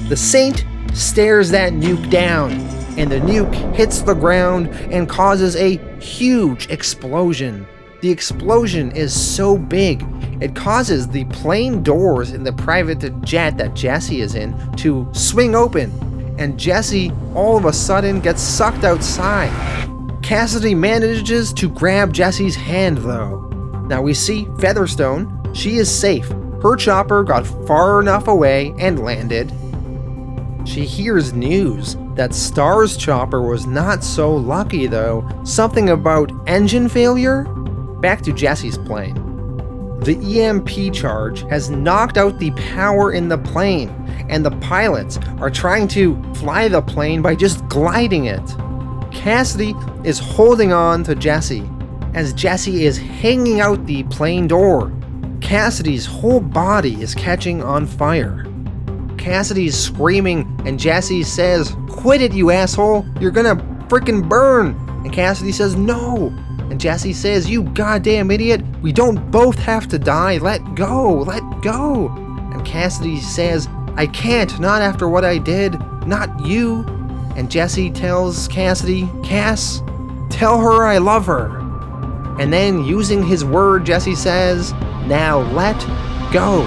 The Saint stares that nuke down, and the nuke hits the ground and causes a huge explosion. The explosion is so big, it causes the plane doors in the private jet that Jesse is in to swing open, and Jesse all of a sudden gets sucked outside. Cassidy manages to grab Jesse's hand though. Now we see Featherstone. She is safe. Her chopper got far enough away and landed. She hears news that Starr's chopper was not so lucky though. Something about engine failure? Back to Jesse's plane. The EMP charge has knocked out the power in the plane, and the pilots are trying to fly the plane by just gliding it. Cassidy is holding on to Jesse as Jesse is hanging out the plane door. Cassidy's whole body is catching on fire. Cassidy's screaming and Jesse says, "Quit it, you asshole, you're gonna frickin' burn." And Cassidy says, "No." And Jesse says, "You goddamn idiot, we don't both have to die, let go, let go." And Cassidy says, "I can't, not after what I did, not you." And Jesse tells Cassidy, "Cass, tell her I love her." And then using his word, Jesse says, "Now let go."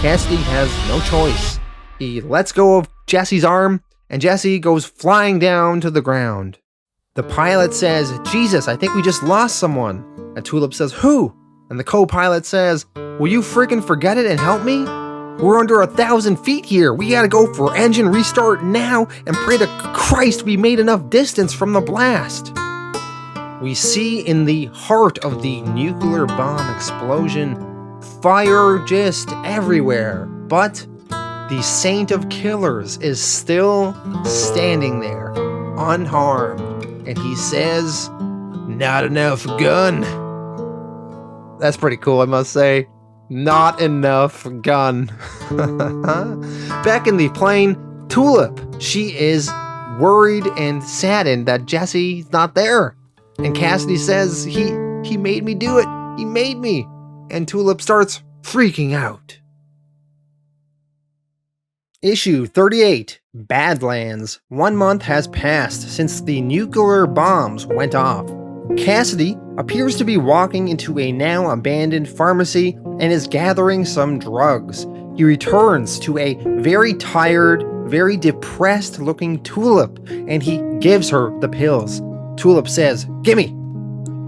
Cassidy has no choice. He lets go of Jesse's arm, and Jesse goes flying down to the ground. The pilot says, "Jesus, I think we just lost someone." And Tulip says, "Who?" And the co-pilot says, "Will you freaking forget it and help me? We're under 1,000 feet here. We gotta go for engine restart now and pray to Christ we made enough distance from the blast." We see in the heart of the nuclear bomb explosion, fire just everywhere, but the Saint of Killers is still standing there, unharmed, and he says, "Not enough gun." That's pretty cool, I must say. Not enough gun. Back in the plane, Tulip, she is worried and saddened that Jesse's not there. And Cassidy says, he made me do it. He made me. And Tulip starts freaking out. Issue 38, Badlands. 1 month has passed since the nuclear bombs went off. Cassidy appears to be walking into a now abandoned pharmacy and is gathering some drugs. He returns to a very tired, very depressed looking Tulip, and he gives her the pills. Tulip says, "Gimme."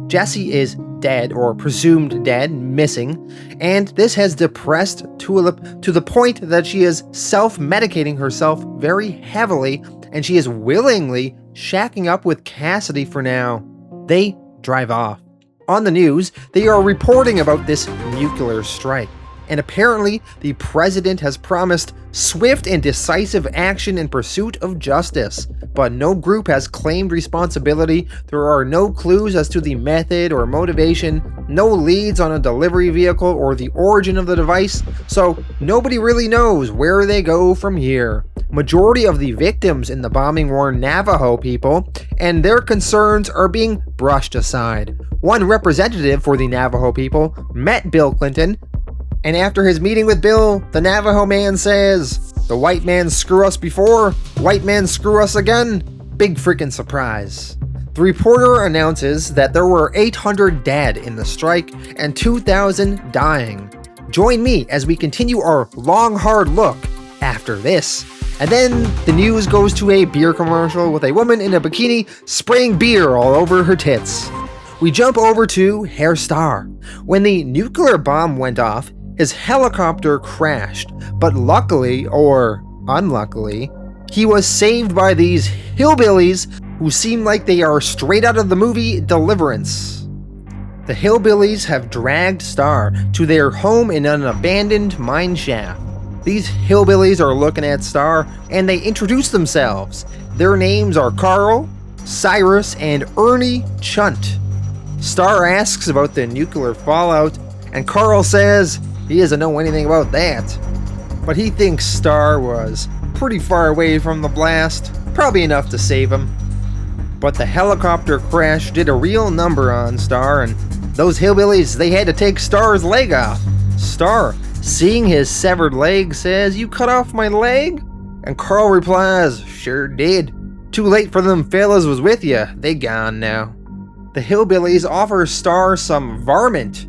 Jesse is dead, or presumed dead, missing, and this has depressed Tulip to the point that she is self-medicating herself very heavily, and she is willingly shacking up with Cassidy for now. They drive off. On the news, they are reporting about this nuclear strike, and apparently the president has promised swift and decisive action in pursuit of justice, but no group has claimed responsibility. There are no clues as to the method or motivation, no leads on a delivery vehicle or the origin of the device, so nobody really knows where they go from here. Majority of the victims in the bombing were Navajo people, and their concerns are being brushed aside. One representative for the Navajo people met Bill Clinton, and after his meeting with Bill, the Navajo man says, "The white man screw us before, white man screw us again." Big freaking surprise. The reporter announces that there were 800 dead in the strike and 2,000 dying. Join me as we continue our long hard look after this. And then the news goes to a beer commercial with a woman in a bikini spraying beer all over her tits. We jump over to Herr Starr. When the nuclear bomb went off, his helicopter crashed, but luckily, or unluckily, he was saved by these hillbillies who seem like they are straight out of the movie Deliverance. The hillbillies have dragged Starr to their home in an abandoned mine shaft. These hillbillies are looking at Starr and they introduce themselves. Their names are Carl, Cyrus, and Ernie Chunt. Starr asks about the nuclear fallout, and Carl says he doesn't know anything about that. But he thinks Starr was pretty far away from the blast, probably enough to save him. But the helicopter crash did a real number on Starr, and those hillbillies, they had to take Starr's leg off. Starr, seeing his severed leg, says, "You cut off my leg?" And Carl replies, "Sure did. Too late for them fellas was with ya. They gone now." The hillbillies offer Starr some varmint.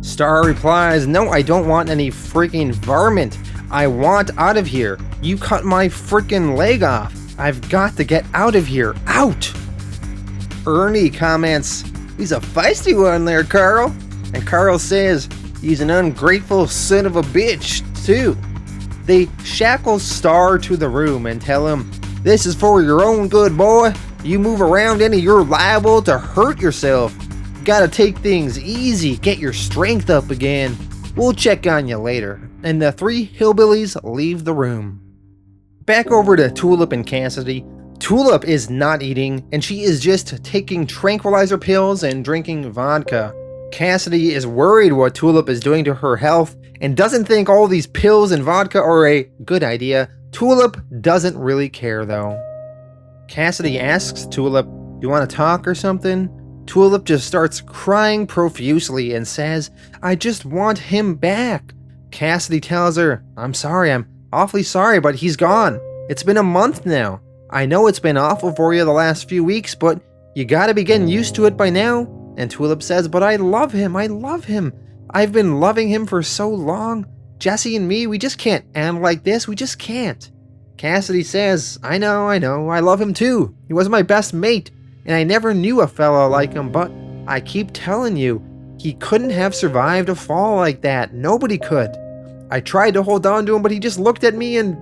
Starr replies, "No, I don't want any freaking varmint. I want out of here. You cut my freaking leg off. I've got to get out of here. Out!" Ernie comments, "He's a feisty one there, Carl." And Carl says, "He's an ungrateful son of a bitch, too." They shackle Starr to the room and tell him, "This is for your own good, boy. You move around any, you're liable to hurt yourself. Gotta take things easy, get your strength up again. We'll check on you later." And the three hillbillies leave the room. Back over to Tulip and Cassidy. Tulip is not eating, and she is just taking tranquilizer pills and drinking vodka. Cassidy is worried what Tulip is doing to her health and doesn't think all these pills and vodka are a good idea. Tulip doesn't really care though. Cassidy asks Tulip, "You want to talk or something?" Tulip just starts crying profusely and says, "I just want him back." Cassidy tells her, "I'm sorry, I'm awfully sorry, but he's gone. It's been a month now. I know it's been awful for you the last few weeks, but you gotta be getting used to it by now." And Tulip says, "But I love him, I love him. I've been loving him for so long. Jesse and me, we just can't end like this, we just can't." Cassidy says, I know, I love him too. He was my best mate, and I never knew a fella like him, but I keep telling you, he couldn't have survived a fall like that. Nobody could. I tried to hold on to him, but he just looked at me and...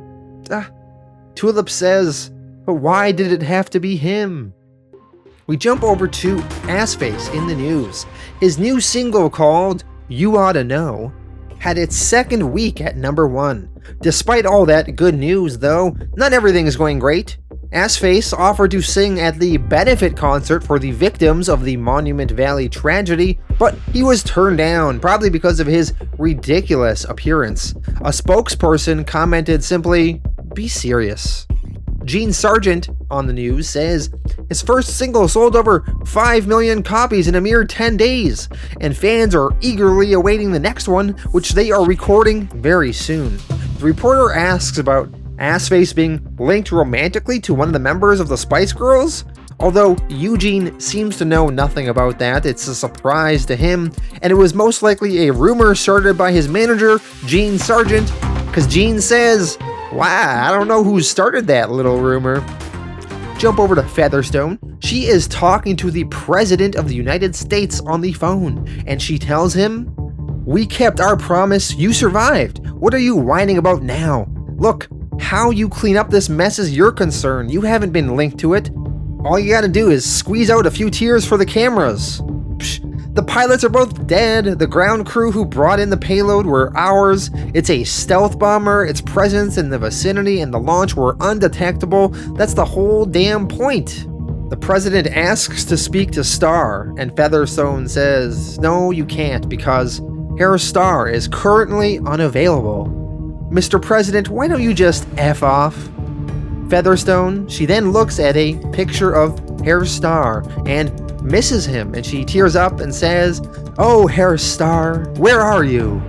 Tulip says, "But why did it have to be him?" We jump over to Arsefaced in the news. His new single called You Oughta Know had its second week at #1. Despite all that good news though, not everything is going great. Arsefaced offered to sing at the benefit concert for the victims of the Monument Valley tragedy, but he was turned down, probably because of his ridiculous appearance. A spokesperson commented simply, "Be serious." Gene Sargent on the news says his first single sold over 5 million copies in a mere 10 days, and fans are eagerly awaiting the next one, which they are recording very soon. The reporter asks about Arsefaced being linked romantically to one of the members of the Spice Girls. Although Eugene seems to know nothing about that, it's a surprise to him, and it was most likely a rumor started by his manager, Gene Sargent, because Gene says, "Wow, I don't know who started that little rumor." Jump over to Featherstone. She is talking to the President of the United States on the phone, and she tells him, "We kept our promise, you survived. What are you whining about now? Look, how you clean up this mess is your concern. You haven't been linked to it. All you gotta do is squeeze out a few tears for the cameras. Psh, the pilots are both dead. The ground crew who brought in the payload were ours. It's a stealth bomber. Its presence in the vicinity and the launch were undetectable. That's the whole damn point." The president asks to speak to Starr, and Featherstone says, "No, you can't, because Herr Starr is currently unavailable." "Mr. President, why don't you just F off?" Featherstone, she then looks at a picture of Herr Starr and misses him, and she tears up and says, "Oh, Herr Starr, where are you?"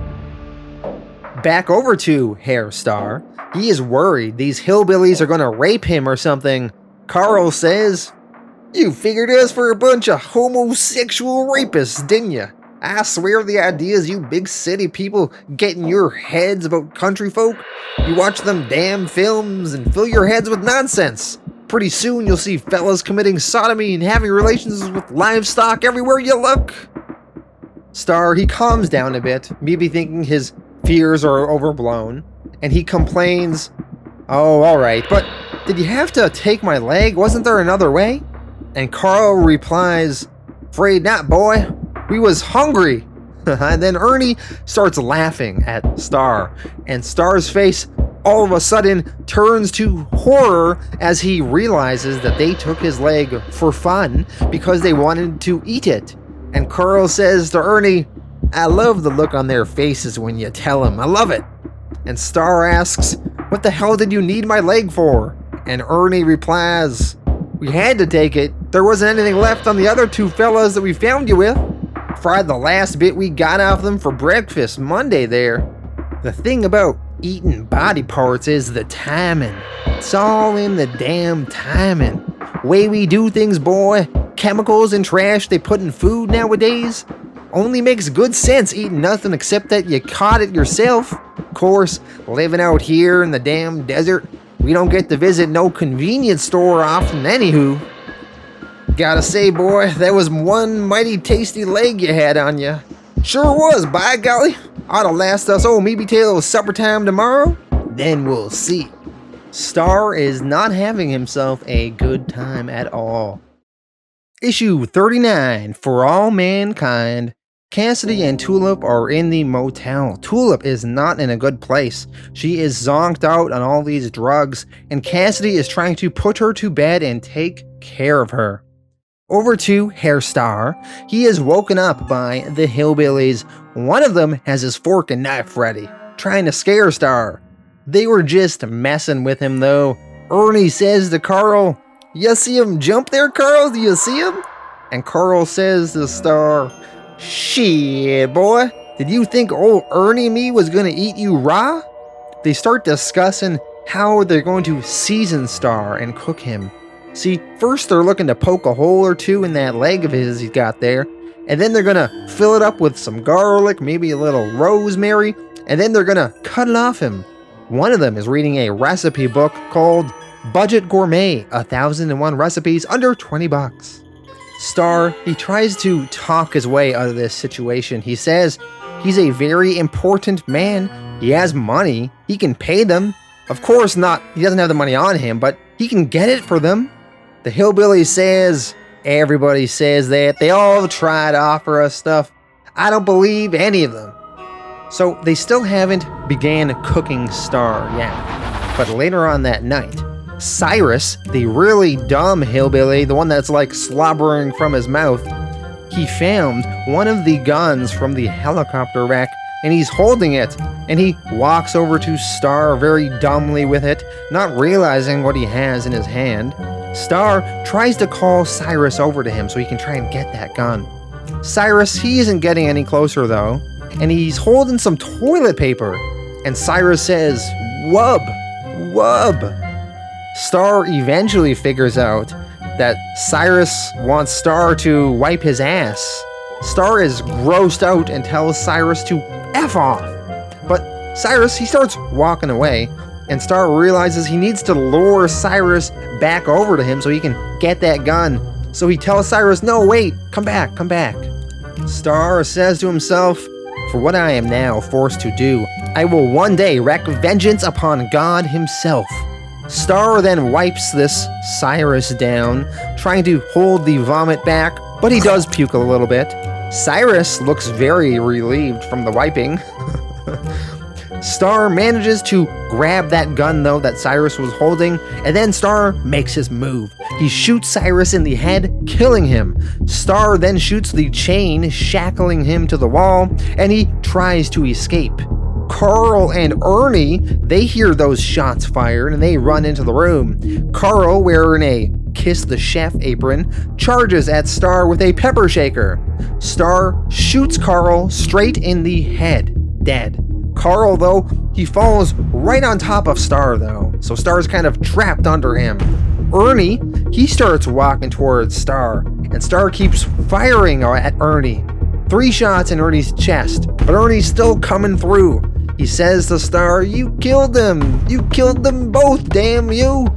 Back over to Herr Starr. He is worried these hillbillies are gonna rape him or something. Carl says, "You figured us for a bunch of homosexual rapists, didn't you? I swear the ideas you big city people get in your heads about country folk. You watch them damn films and fill your heads with nonsense. Pretty soon you'll see fellas committing sodomy and having relations with livestock everywhere you look." Starr, he calms down a bit, maybe thinking his fears are overblown, and he complains, "Oh, alright, but did you have to take my leg? Wasn't there another way?" And Carl replies, "Afraid not, boy. We was hungry." And then Ernie starts laughing at Starr, and Starr's face all of a sudden turns to horror as he realizes that they took his leg for fun because they wanted to eat it. And Carl says to Ernie, "I love the look on their faces when you tell them. I love it." And Starr asks, "What the hell did you need my leg for?" And Ernie replies, "We had to take it. There wasn't anything left on the other two fellas that we found you with." fried the last bit we got off them for breakfast Monday there. The thing about eating body parts is the timing. It's all in the damn timing. Way we do things, boy. Chemicals and trash they put in food nowadays only makes good sense eating nothing except that you caught it yourself. Of course, living out here in the damn desert, we don't get to visit no convenience store often anywho. Gotta say, boy, that was one mighty tasty leg you had on you. Sure was, by golly. Oughta last us maybe till supper time tomorrow. Then we'll see. Starr is not having himself a good time at all. Issue 39, For All Mankind. Cassidy and Tulip are in the motel. Tulip is not in a good place. She is zonked out on all these drugs, and Cassidy is trying to put her to bed and take care of her. Over to Herr Starr. He is woken up by the hillbillies. One of them has his fork and knife ready, trying to scare Starr. They were just messing with him though. Ernie says to Carl, "You see him jump there, Carl? Do you see him?" And Carl says to Starr, "Shit, boy, did you think old Ernie and me was gonna eat you raw?" They start discussing how they're going to season Starr and cook him. See, first they're looking to poke a hole or two in that leg of his he's got there, and then they're gonna fill it up with some garlic, maybe a little rosemary, and then they're gonna cut it off him. One of them is reading a recipe book called Budget Gourmet, 1001 recipes under $20. Starr, he tries to talk his way out of this situation. He says he's a very important man. He has money. He can pay them. Of course not, he doesn't have the money on him, but he can get it for them. The hillbilly says, everybody says that. They all try to offer us stuff. I don't believe any of them. So they still haven't began cooking Starr yet. But later on that night, Cyrus, the really dumb hillbilly, the one that's like slobbering from his mouth, he found one of the guns from the helicopter wreck and he's holding it, and he walks over to Starr very dumbly with it, not realizing what he has in his hand. Starr tries to call Cyrus over to him so he can try and get that gun. Cyrus, he isn't getting any closer though, and he's holding some toilet paper, and Cyrus says, "Wub, wub." Starr eventually figures out that Cyrus wants Starr to wipe his ass. Starr is grossed out and tells Cyrus to F off. But Cyrus, he starts walking away, and Starr realizes he needs to lure Cyrus back over to him so he can get that gun. So he tells Cyrus, "No, wait, come back, come back." Starr says to himself, "For what I am now forced to do, I will one day wreak vengeance upon God himself." Starr then wipes this Cyrus down, trying to hold the vomit back, but he does puke a little bit. Cyrus looks very relieved from the wiping. Starr manages to grab that gun though that Cyrus was holding, and then Starr makes his move. He shoots Cyrus in the head, killing him. Starr then shoots the chain, shackling him to the wall, and he tries to escape. Carl and Ernie, they hear those shots fired and they run into the room. Carl, wearing a Kiss the Chef apron, charges at Starr with a pepper shaker. Starr shoots Carl straight in the head, dead. Carl, though, he falls right on top of Starr, though, so Starr's kind of trapped under him. Ernie, he starts walking towards Starr, and Starr keeps firing at Ernie. 3 shots in Ernie's chest, but Ernie's still coming through. He says to Starr, "You killed them! You killed them both, damn you!"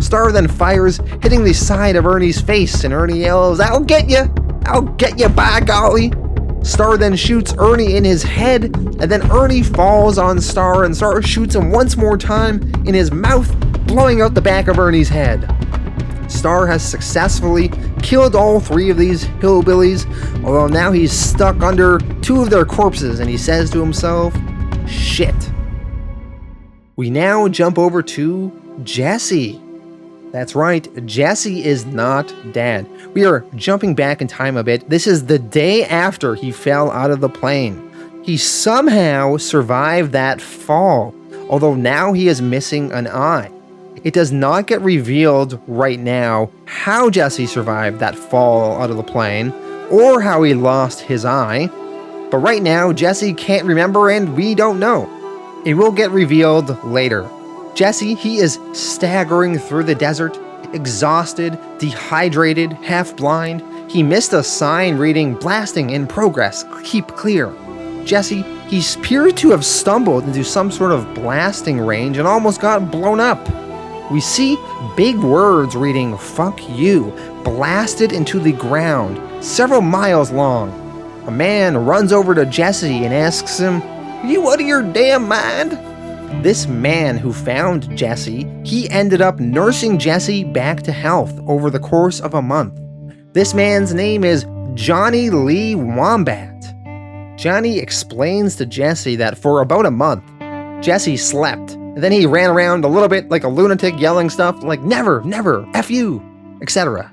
Starr then fires, hitting the side of Ernie's face, and Ernie yells, "I'll get you! I'll get you, by golly!" Starr then shoots Ernie in his head, and then Ernie falls on Starr, and Starr shoots him once more time in his mouth, blowing out the back of Ernie's head. Starr has successfully killed all 3 of these hillbillies, although now he's stuck under 2 of their corpses, and he says to himself, "Shit." We now jump over to Jesse. That's right, Jesse is not dead. We are jumping back in time a bit. This is the day after he fell out of the plane. He somehow survived that fall, although now he is missing an eye. It does not get revealed right now how Jesse survived that fall out of the plane, or how he lost his eye. But right now, Jesse can't remember and we don't know. It will get revealed later. Jesse, he is staggering through the desert, exhausted, dehydrated, half-blind. He missed a sign reading "Blasting in progress, keep clear." Jesse, he appears to have stumbled into some sort of blasting range and almost got blown up. We see big words reading "fuck you" blasted into the ground, several miles long. A man runs over to Jesse and asks him, "You out of your damn mind?" This man who found Jesse, he ended up nursing Jesse back to health over the course of a month. This man's name is Johnny Lee Wombat. Johnny explains to Jesse that for about a month, Jesse slept, and then he ran around a little bit like a lunatic yelling stuff like "never, never, F you," etc.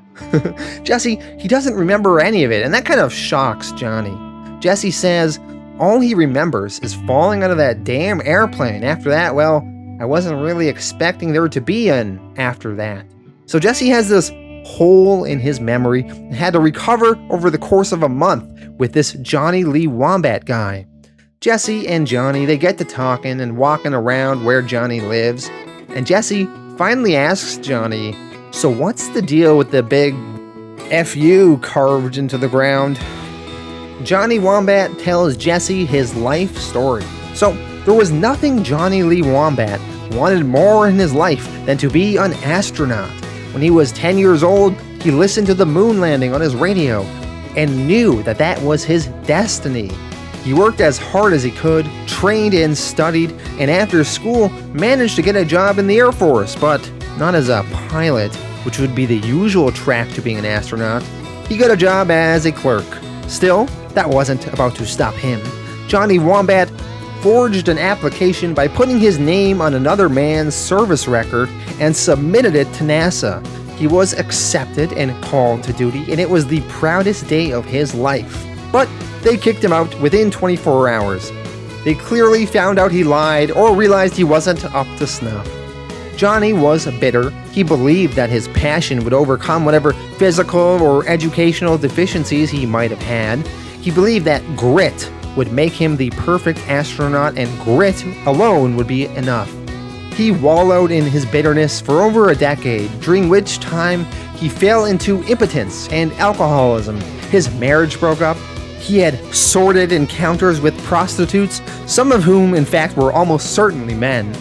Jesse, he doesn't remember any of it, and that kind of shocks Johnny. Jesse says all he remembers is falling out of that damn airplane. After that, well, I wasn't really expecting there to be an after that. So Jesse has this hole in his memory and had to recover over the course of a month with this Johnny Lee Wombat guy. Jesse and Johnny, they get to talking and walking around where Johnny lives, and Jesse finally asks Johnny, "So what's the deal with the big F you carved into the ground?" Johnny Wombat tells Jesse his life story. So there was nothing Johnny Lee Wombat wanted more in his life than to be an astronaut. When he was 10 years old, he listened to the moon landing on his radio and knew that that was his destiny. He worked as hard as he could, trained and studied, and after school managed to get a job in the Air Force, but not as a pilot, which would be the usual track to being an astronaut. He got a job as a clerk. Still, that wasn't about to stop him. Johnny Wombat forged an application by putting his name on another man's service record and submitted it to NASA. He was accepted and called to duty, and it was the proudest day of his life. But they kicked him out within 24 hours. They clearly found out he lied or realized he wasn't up to snuff. Johnny was bitter. He believed that his passion would overcome whatever physical or educational deficiencies he might have had. He believed that grit would make him the perfect astronaut, and grit alone would be enough. He wallowed in his bitterness for over a decade, during which time he fell into impotence and alcoholism. His marriage broke up. He had sordid encounters with prostitutes, some of whom in fact were almost certainly men.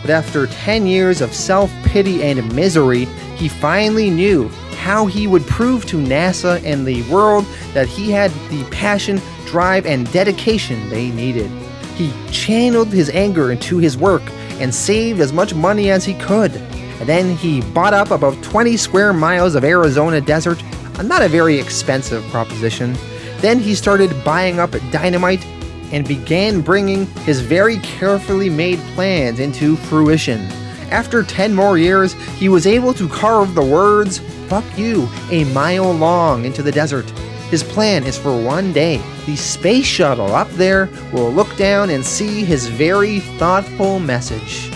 But after 10 years of self-pity and misery, he finally knew how he would prove to NASA and the world that he had the passion, drive, and dedication they needed. He channeled his anger into his work and saved as much money as he could. And then he bought up about 20 square miles of Arizona desert, not a very expensive proposition. Then he started buying up dynamite and began bringing his very carefully made plans into fruition. After 10 more years, he was able to carve the words "fuck you" a mile long into the desert. His plan is for one day, the space shuttle up there will look down and see his very thoughtful message.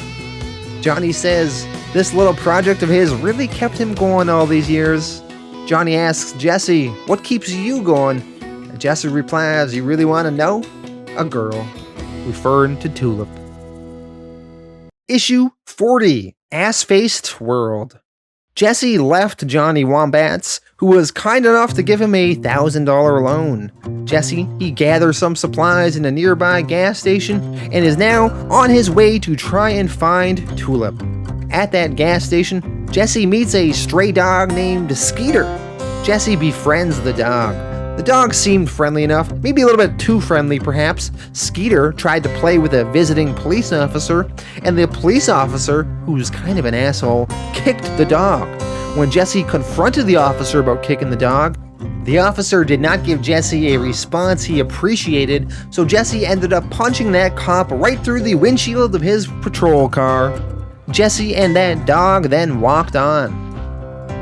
Johnny says this little project of his really kept him going all these years. Johnny asks Jesse, "What keeps you going?" And Jesse replies, "You really want to know? A girl," referring to Tulip. Issue 40, Arsefaced World. Jesse left Johnny Wombats, who was kind enough to give him a $1,000 loan. Jesse, he gathers some supplies in a nearby gas station and is now on his way to try and find Tulip. At that gas station, Jesse meets a stray dog named Skeeter. Jesse befriends the dog. The dog seemed friendly enough, maybe a little bit too friendly perhaps. Skeeter tried to play with a visiting police officer, and the police officer, who's kind of an asshole, kicked the dog. When Jesse confronted the officer about kicking the dog, the officer did not give Jesse a response he appreciated, so Jesse ended up punching that cop right through the windshield of his patrol car. Jesse and that dog then walked on.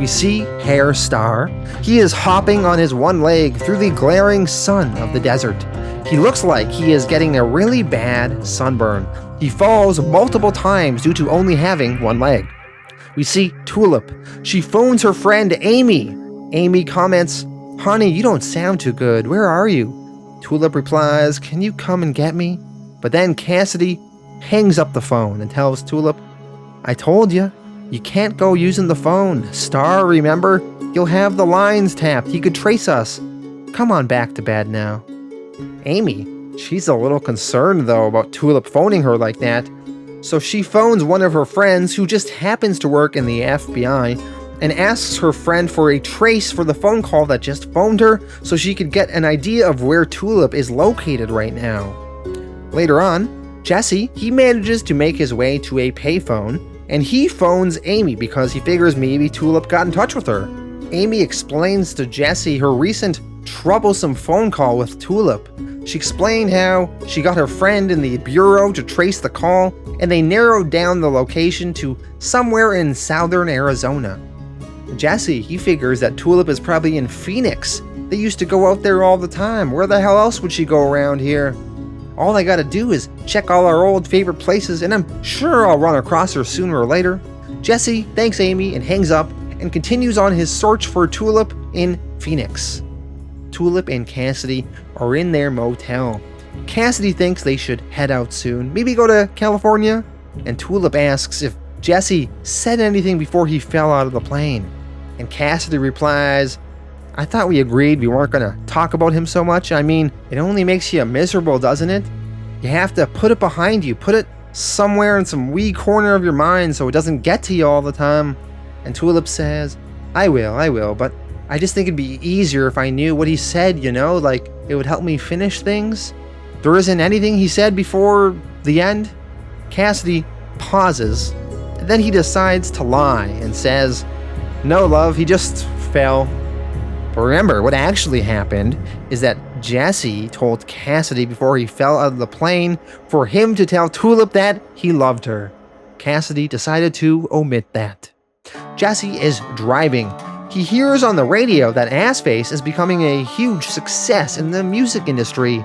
We see Herr Starr. He is hopping on his one leg through the glaring sun of the desert. He looks like he is getting a really bad sunburn. He falls multiple times due to only having one leg. We see Tulip. She phones her friend Amy. Amy comments, "Honey, you don't sound too good. Where are you?" Tulip replies, "Can you come and get me?" But then Cassidy hangs up the phone and tells Tulip, "I told you can't go using the phone. Starr, remember? You'll have the lines tapped. He could trace us. Come on back to bed now." Amy, she's a little concerned though about Tulip phoning her like that. So she phones one of her friends who just happens to work in the FBI and asks her friend for a trace for the phone call that just phoned her so she could get an idea of where Tulip is located right now. Later on, Jesse, he manages to make his way to a payphone and he phones Amy because he figures maybe Tulip got in touch with her. Amy explains to Jesse her recent troublesome phone call with Tulip. She explained how she got her friend in the bureau to trace the call and they narrowed down the location to somewhere in southern Arizona. Jesse, he figures that Tulip is probably in Phoenix. They used to go out there all the time. Where the hell else would she go around here? All I gotta do is check all our old favorite places and I'm sure I'll run across her sooner or later. Jesse thanks Amy and hangs up and continues on his search for Tulip in Phoenix. Tulip and Cassidy are in their motel. Cassidy thinks they should head out soon, maybe go to California, and Tulip asks if Jesse said anything before he fell out of the plane. And Cassidy replies, "I thought we agreed we weren't gonna talk about him so much. I mean, it only makes you miserable, doesn't it? You have to put it behind you, put it somewhere in some wee corner of your mind so it doesn't get to you all the time." And Tulip says, I will, but I just think it'd be easier if I knew what he said, like it would help me finish things. There isn't anything he said before the end." Cassidy pauses, and then he decides to lie and says, "No, love, he just fell." But remember, what actually happened is that Jesse told Cassidy before he fell out of the plane for him to tell Tulip that he loved her. Cassidy decided to omit that. Jesse is driving. He hears on the radio that Arsefaced is becoming a huge success in the music industry.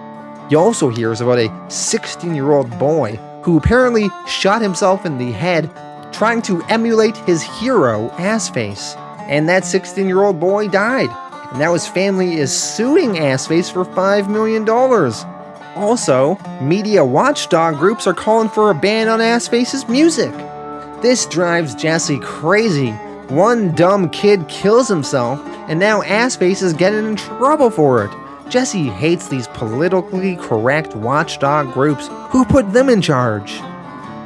He also hears about a 16-year-old boy who apparently shot himself in the head trying to emulate his hero, Arsefaced. And that 16-year-old boy died. And now his family is suing Arsefaced for $5 million. Also, media watchdog groups are calling for a ban on Arsefaced's music. This drives Jesse crazy. One dumb kid kills himself, and now Arsefaced is getting in trouble for it. Jesse hates these politically correct watchdog groups. Who put them in charge?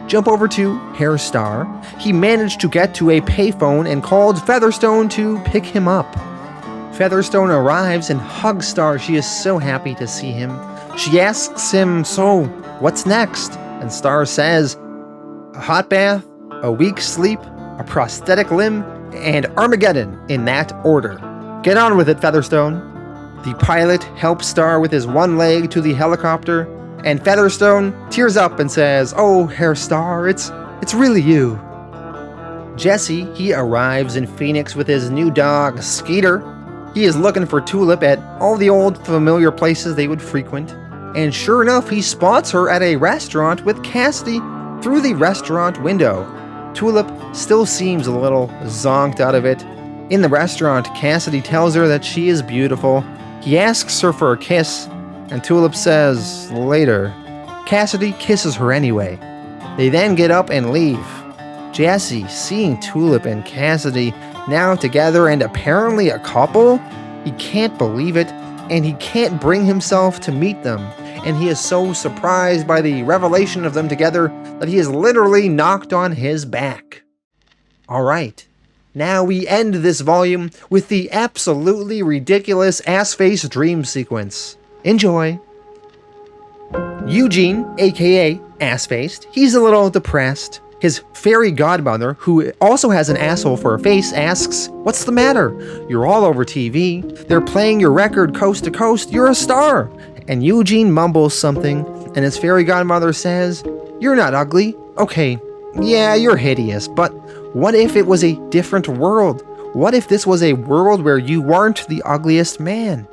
Jump over to Herr Starr. He managed to get to a payphone and called Featherstone to pick him up. Featherstone arrives and hugs Starr. She is so happy to see him. She asks him, "So, what's next?" And Starr says, "A hot bath, a week's sleep, a prosthetic limb, and Armageddon in that order. Get on with it, Featherstone." The pilot helps Starr with his one leg to the helicopter, and Featherstone tears up and says, "Oh, Herr Starr, it's really you." Jesse, he arrives in Phoenix with his new dog, Skeeter. He is looking for Tulip at all the old familiar places they would frequent, and sure enough, he spots her at a restaurant with Cassidy through the restaurant window. Tulip still seems a little zonked out of it. In the restaurant, Cassidy tells her that she is beautiful. He asks her for a kiss, and Tulip says, "Later." Cassidy kisses her anyway. They then get up and leave. Jesse, seeing Tulip and Cassidy now together and apparently a couple, he can't believe it, and he can't bring himself to meet them. And he is so surprised by the revelation of them together that he is literally knocked on his back. Alright, now we end this volume with the absolutely ridiculous Arsefaced dream sequence. Enjoy! Eugene, aka Arsefaced, he's a little depressed. His fairy godmother, who also has an asshole for a face, asks, "What's the matter? You're all over TV. They're playing your record coast to coast. You're a star." And Eugene mumbles something, and his fairy godmother says, "You're not ugly. Okay, yeah, you're hideous, but what if it was a different world? What if this was a world where you weren't the ugliest man?"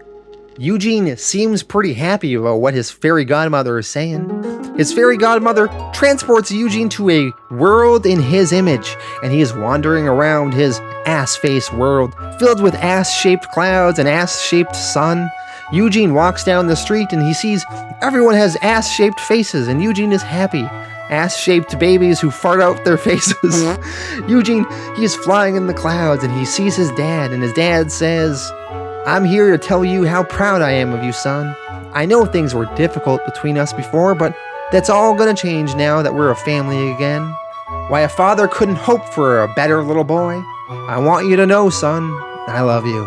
Eugene seems pretty happy about what his fairy godmother is saying. his fairy godmother transports Eugene to a world in his image, and he is wandering around his ass-faced world, filled with ass-shaped clouds and ass-shaped sun. Eugene walks down the street and he sees everyone has ass-shaped faces, and Eugene is happy. Ass-shaped babies who fart out their faces. Eugene, he is flying in the clouds and he sees his dad, and his dad says, "I'm here to tell you how proud I am of you, son. I know things were difficult between us before, but that's all gonna change now that we're a family again. Why, a father couldn't hope for a better little boy. I want you to know, son, I love you."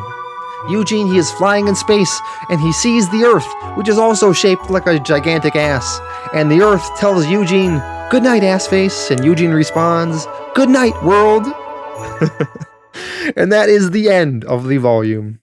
Eugene, he is flying in space, and he sees the Earth, which is also shaped like a gigantic ass. And the Earth tells Eugene, "Good night, Assface," and Eugene responds, "Good night, world." And that is the end of the volume.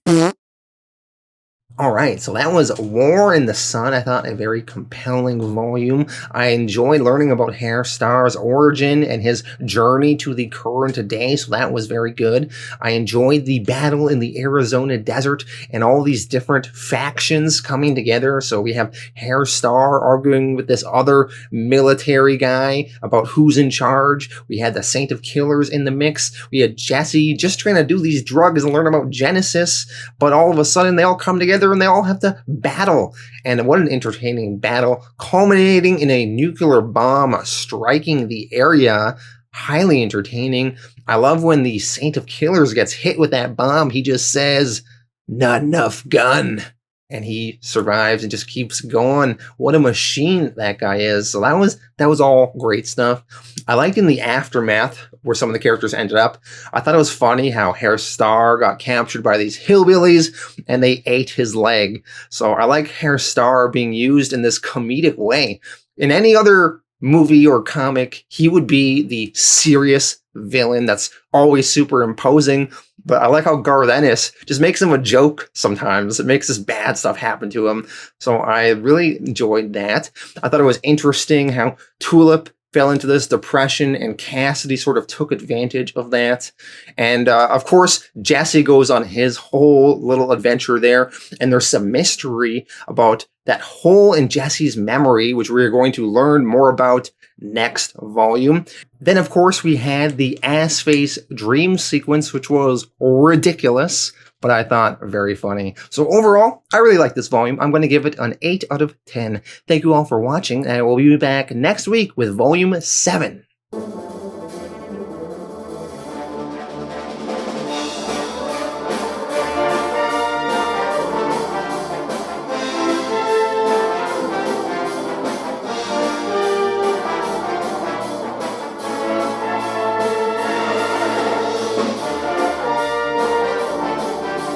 Alright, so that was War in the Sun. I thought a very compelling volume. I enjoyed learning about Herr Starr's origin and his journey to the current day, so that was very good. I enjoyed the battle in the Arizona desert and all these different factions coming together. So we have Herr Starr arguing with this other military guy about who's in charge. We had the Saint of Killers in the mix. We had Jesse just trying to do these drugs and learn about Genesis, but all of a sudden they all come together and they all have to battle. And what an entertaining battle, culminating in a nuclear bomb striking the area. Highly entertaining. I love when the Saint of Killers gets hit with that bomb. He just says, "Not enough gun." And he survives and just keeps going. What a machine that guy is. So that was all great stuff. I liked in the aftermath where some of the characters ended up. I thought it was funny how Herr Starr got captured by these hillbillies and they ate his leg. So I like Herr Starr being used in this comedic way. In any other movie or comic, he would be the serious villain that's always super imposing. But I like how Garth Ennis just makes him a joke sometimes. It makes this bad stuff happen to him. So I really enjoyed that. I thought it was interesting how Tulip fell into this depression and Cassidy sort of took advantage of that. And of course, Jesse goes on his whole little adventure there. And there's some mystery about that hole in Jesse's memory, which we're going to learn more about next volume. Then, of course, we had the Arsefaced dream sequence, which was ridiculous, but I thought very funny. So overall, I really like this volume. I'm going to give it an 8 out of 10. Thank you all for watching, and I will be back next week with Volume 7.